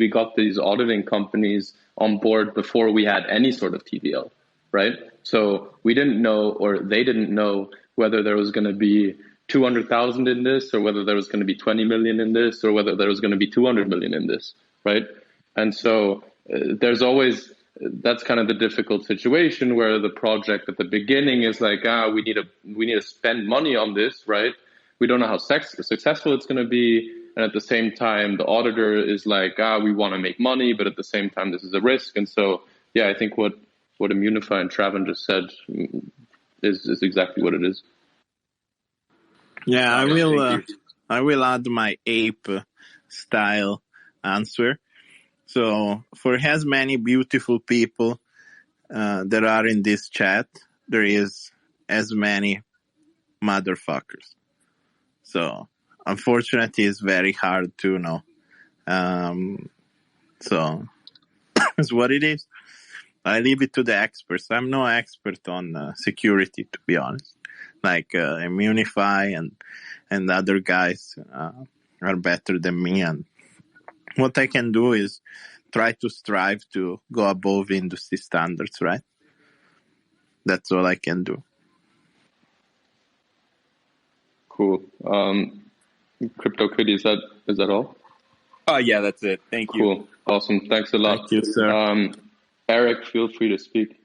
[SPEAKER 2] got these auditing companies on board before we had any sort of TVL, right? So we didn't know, or they didn't know, whether there was going to be 200,000 in this, or whether there was going to be 20 million in this, or whether there was going to be 200 million in this, right? And so there's always, that's kind of the difficult situation where the project at the beginning is like, we need to spend money on this, right? We don't know how successful it's going to be. And at the same time, the auditor is like, we want to make money, but at the same time, this is a risk. And so, yeah, I think what Immunefi and Traven just said is exactly what it is.
[SPEAKER 1] Yeah, I will add my ape style answer. So for as many beautiful people that are in this chat, there is as many motherfuckers. So unfortunately, it's very hard to know. So it's what it is. I leave it to the experts. I'm no expert on security, to be honest. Like Immunefi and other guys are better than me. And what I can do is try to strive to go above industry standards, right? That's all I can do.
[SPEAKER 2] Cool. CryptoKitty, is that all?
[SPEAKER 11] Yeah, that's it. Thank you.
[SPEAKER 2] Cool. Awesome. Thanks a lot.
[SPEAKER 1] Thank you, sir.
[SPEAKER 2] Eric, feel free to speak.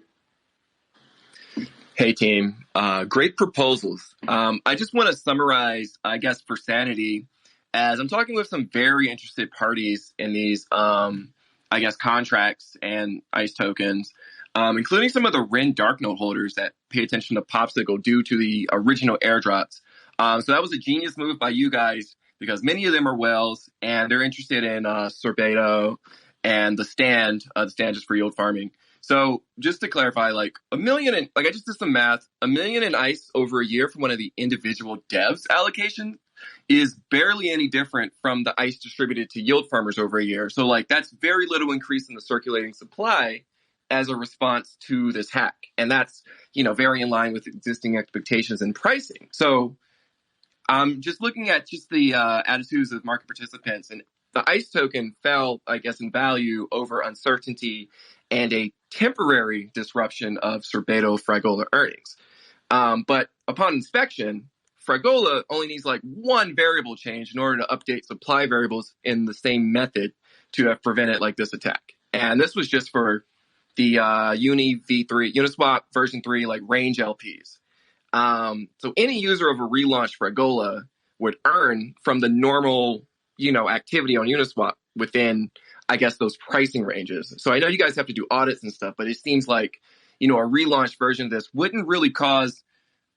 [SPEAKER 12] Hey, team. Great proposals. I just want to summarize, I guess, for sanity, as I'm talking with some very interested parties in these, I guess, contracts and ICE tokens, including some of the RIN dark node holders that pay attention to Popsicle due to the original airdrops. So that was a genius move by you guys, because many of them are whales and they're interested in Sorbetto and the stand just for yield farming. So just to clarify, I just did some math, $1 million in ICE over a year from one of the individual devs allocation is barely any different from the ICE distributed to yield farmers over a year. So that's very little increase in the circulating supply as a response to this hack. And that's, very in line with existing expectations and pricing. So just looking at just the attitudes of market participants, and the ICE token fell, I guess, in value over uncertainty and a temporary disruption of Sorbetto Fragola earnings. But upon inspection, Fragola only needs one variable change in order to update supply variables in the same method to have prevented this attack. And this was just for the Uniswap version 3 range LPs. So any user of a relaunched Fragola would earn from the normal, activity on Uniswap within, I guess, those pricing ranges. So I know you guys have to do audits and stuff, but it seems like, a relaunched version of this wouldn't really cause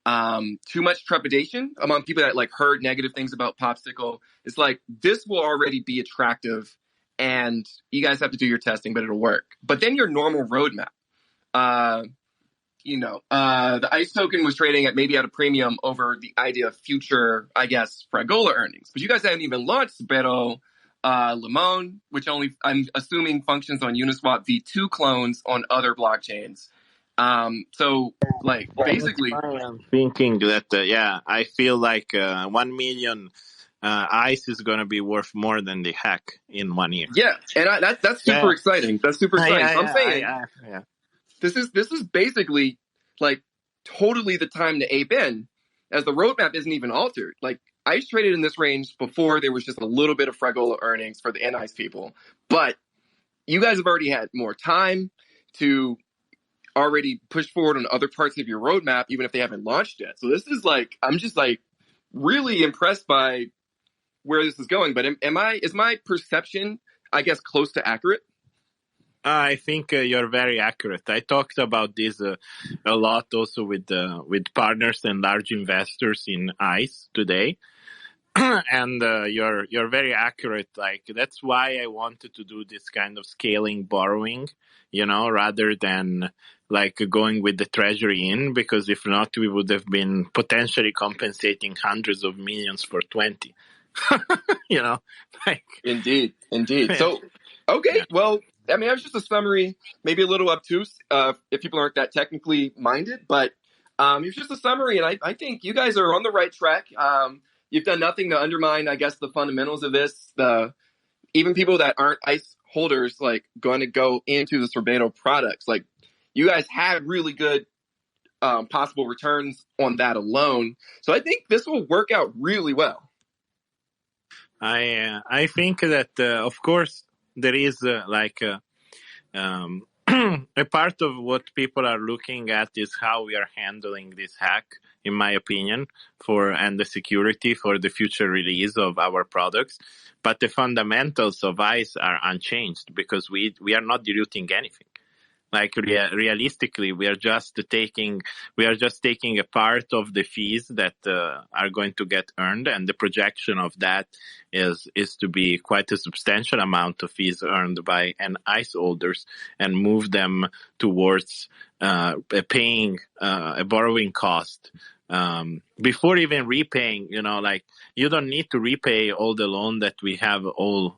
[SPEAKER 12] too much trepidation among people that heard negative things about Popsicle. It's this will already be attractive and you guys have to do your testing, but it'll work. But then your normal roadmap, the ICE token was trading at a premium over the idea of future, I guess, Fragola earnings. But you guys haven't even launched Sorbetto Limon, which only, I'm assuming, functions on Uniswap v2 clones on other blockchains. Basically,
[SPEAKER 1] I'm thinking that, I feel 1 million ICE is going to be worth more than the hack in 1 year.
[SPEAKER 12] Yeah, and that's super exciting. That's super exciting. So I'm saying, this is basically totally the time to ape in, as the roadmap isn't even altered. ICE traded in this range before there was just a little bit of Fragola earnings for the NICE people, but you guys have already had more time to already push forward on other parts of your roadmap, even if they haven't launched yet. So this is I'm just really impressed by where this is going. But is my perception, I guess, close to accurate?
[SPEAKER 1] I think you're very accurate. I talked about this a lot also with partners and large investors in ICE today. And you're very accurate. Like, that's why I wanted to do this kind of scaling borrowing, rather than like going with the treasury in, because if not, we would have been potentially compensating hundreds of millions for 20. Like,
[SPEAKER 12] Indeed. So, okay,
[SPEAKER 1] yeah.
[SPEAKER 12] well, I mean, that was just a summary, maybe a little obtuse if people aren't that technically minded, but it's just a summary, and I think you guys are on the right track. You've done nothing to undermine, I guess, the fundamentals of this. Even people that aren't ICE holders, like, going to go into the Sorbetto products, like, you guys have really good possible returns on that alone. So I think this will work out really well.
[SPEAKER 1] I think that of course there is a part of what people are looking at is how we are handling this hack, in my opinion, and the security for the future release of our products. But the fundamentals of ICE are unchanged, because we are not diluting anything. Like, realistically, we are just taking a part of the fees that are going to get earned, and the projection of that is to be quite a substantial amount of fees earned by ICE holders, and move them towards paying a borrowing cost before even repaying. Like, you don't need to repay all the loan that we have all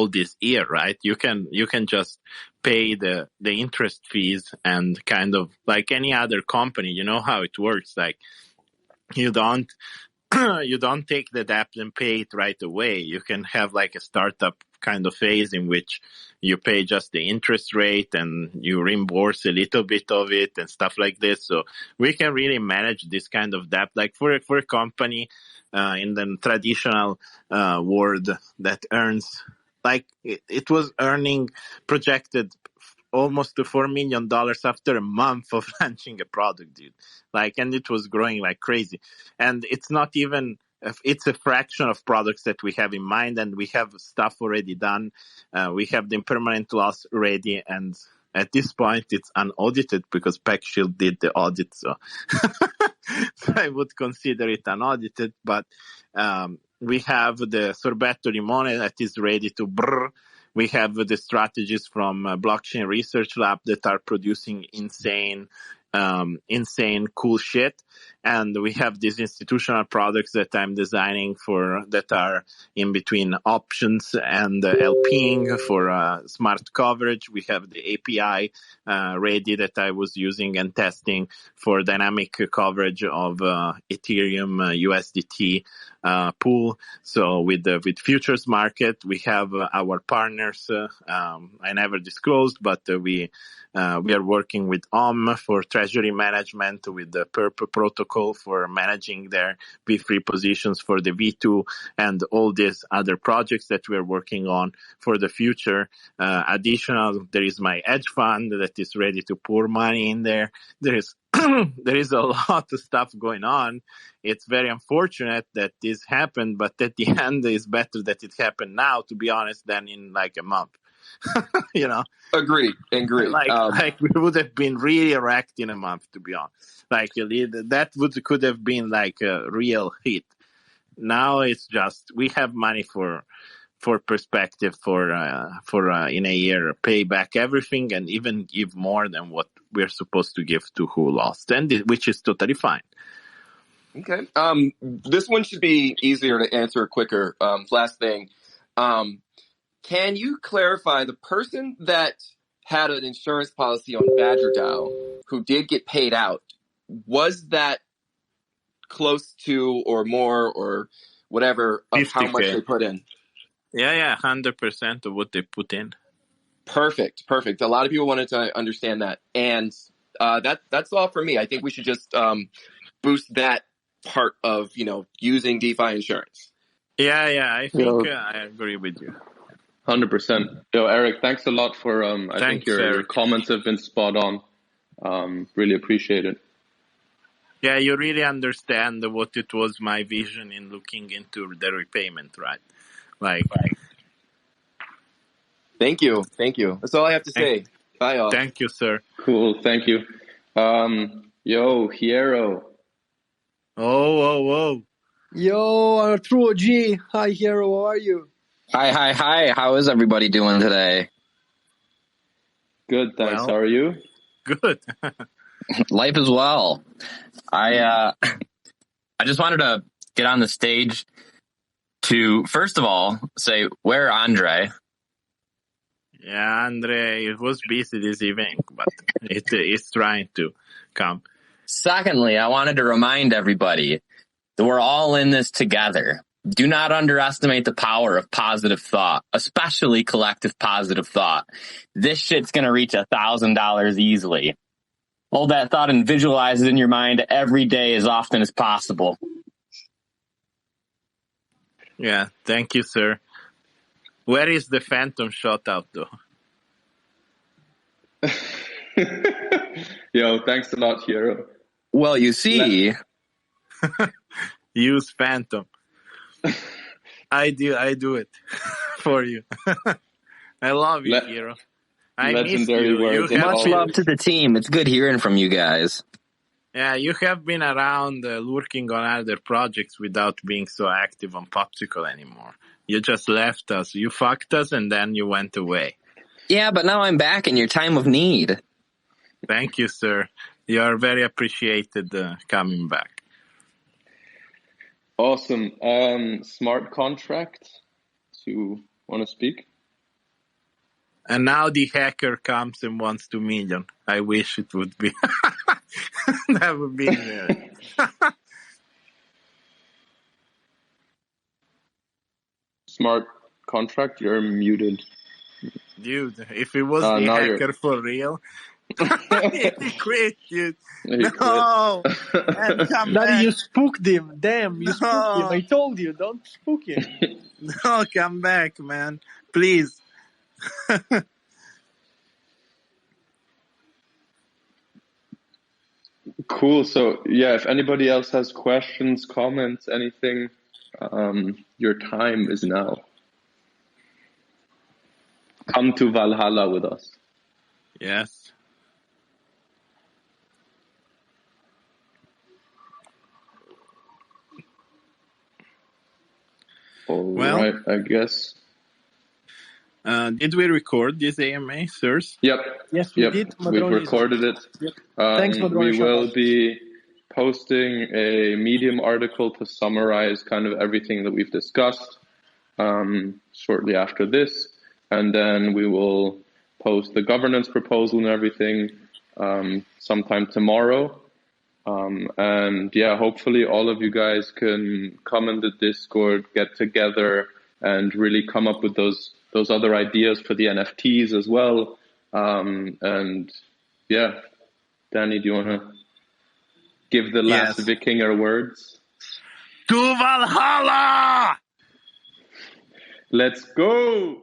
[SPEAKER 1] this year, right? You can just pay the interest fees, and kind of like any other company, you know how it works. Like, you don't take the debt and pay it right away. You can have like a startup kind of phase in which you pay just the interest rate and you reimburse a little bit of it and stuff like this. So we can really manage this kind of debt. Like, for a company in the traditional world that earns, like, it was earning projected almost to $4 million after a month of launching a product, dude. Like, and it was growing like crazy. And it's not even, it's a fraction of products that we have in mind, and we have stuff already done. We have the impermanent loss ready, and at this point it's unaudited because PackShield did the audit. So, so I would consider it unaudited, but we have the Sorbetto Limone that is ready to brrr. We have the strategies from Blockchain Research Lab that are producing insane cool shit. And we have these institutional products that I'm designing for, that are in between options and LPing for smart coverage. We have the API ready that I was using and testing for dynamic coverage of Ethereum USDT pool. So with futures market, we have our partners. I never disclosed, but we are working with for treasury management, with the Perp protocol for managing their B3 positions for the V2, and all these other projects that we are working on for the future. Additional, there is my hedge fund that is ready to pour money in there. There is a lot of stuff going on. It's very unfortunate that this happened, but at the end, it's better that it happened now, to be honest, than in like a month.
[SPEAKER 12] Agree.
[SPEAKER 1] Like we would have been really wrecked in a month, to be honest. Like, that could have been like a real hit. Now it's just, we have money for perspective, for in a year pay back everything, and even give more than what we're supposed to give to who lost, and which is totally fine.
[SPEAKER 12] Okay. This one should be easier to answer quicker. Last thing. Can you clarify, the person that had an insurance policy on Badger DAO who did get paid out, was that close to or more or whatever of
[SPEAKER 1] 50K.
[SPEAKER 12] how much they put in?
[SPEAKER 1] Yeah, 100% of what they put in.
[SPEAKER 12] Perfect. A lot of people wanted to understand that. And that's all for me. I think we should just boost that part of, using DeFi insurance.
[SPEAKER 1] Yeah, I think I agree with you.
[SPEAKER 2] 100%. Yo, Eric, thanks a lot for, I think your comments have been spot on. Really appreciate it.
[SPEAKER 1] Yeah, you really understand what it was my vision in looking into the repayment, right? Like
[SPEAKER 12] Thank you. That's all I have to say. Bye, all.
[SPEAKER 1] Thank you, sir.
[SPEAKER 2] Cool. Thank you. Yo, Hero.
[SPEAKER 1] Oh.
[SPEAKER 13] Yo, true OG. Hi, Hero. How are you?
[SPEAKER 14] Hi. How is everybody doing today?
[SPEAKER 2] Good, thanks.
[SPEAKER 1] Well,
[SPEAKER 2] how are you?
[SPEAKER 1] Good.
[SPEAKER 14] Life as well. I just wanted to get on the stage to, first of all, say, where Andre?
[SPEAKER 1] Yeah, Andre was busy this evening, but it's trying to come.
[SPEAKER 14] Secondly, I wanted to remind everybody that we're all in this together. Do not underestimate the power of positive thought, especially collective positive thought. This shit's going to reach $1,000 easily. Hold that thought and visualize it in your mind every day as often as possible.
[SPEAKER 1] Yeah, thank you, sir. Where is the Phantom shot out, though?
[SPEAKER 2] Yo, thanks a lot, Hero.
[SPEAKER 14] Well, you see...
[SPEAKER 1] Use Phantom. I do it for you. I love you, Hero. I miss you.
[SPEAKER 14] Much love to the team. It's good hearing from you guys.
[SPEAKER 1] Yeah, you have been around working on other projects without being so active on Popsicle anymore. You just left us. You fucked us and then you went away.
[SPEAKER 14] Yeah, but now I'm back in your time of need.
[SPEAKER 1] Thank you, sir. You are very appreciated coming back.
[SPEAKER 2] Awesome. Smart contract. Do you want to speak?
[SPEAKER 1] And now the hacker comes and wants 2 million. I wish it would be. That would be there.
[SPEAKER 2] Smart contract, you're muted.
[SPEAKER 1] Dude, if it was the hacker for real, he quit, dude. No!
[SPEAKER 13] Daddy, you spooked him. Damn, you spooked him. I told you, don't spook him.
[SPEAKER 1] No, come back, man. Please.
[SPEAKER 2] Cool. So, yeah, if anybody else has questions, comments, anything, your time is now. Come to Valhalla with us.
[SPEAKER 1] Yes.
[SPEAKER 2] All right, I guess.
[SPEAKER 1] Did we record this AMA, sirs?
[SPEAKER 2] Yep.
[SPEAKER 13] Yes, we did.
[SPEAKER 2] We've recorded it.
[SPEAKER 13] Yep. Thanks, Madroni.
[SPEAKER 2] We will be posting a Medium article to summarize kind of everything that we've discussed shortly after this. And then we will post the governance proposal and everything sometime tomorrow. And yeah, hopefully all of you guys can come in the Discord, get together, and really come up with those other ideas for the NFTs as well. And yeah, Danny, do you want to give the last Vikinger words?
[SPEAKER 1] To Valhalla!
[SPEAKER 2] Let's go!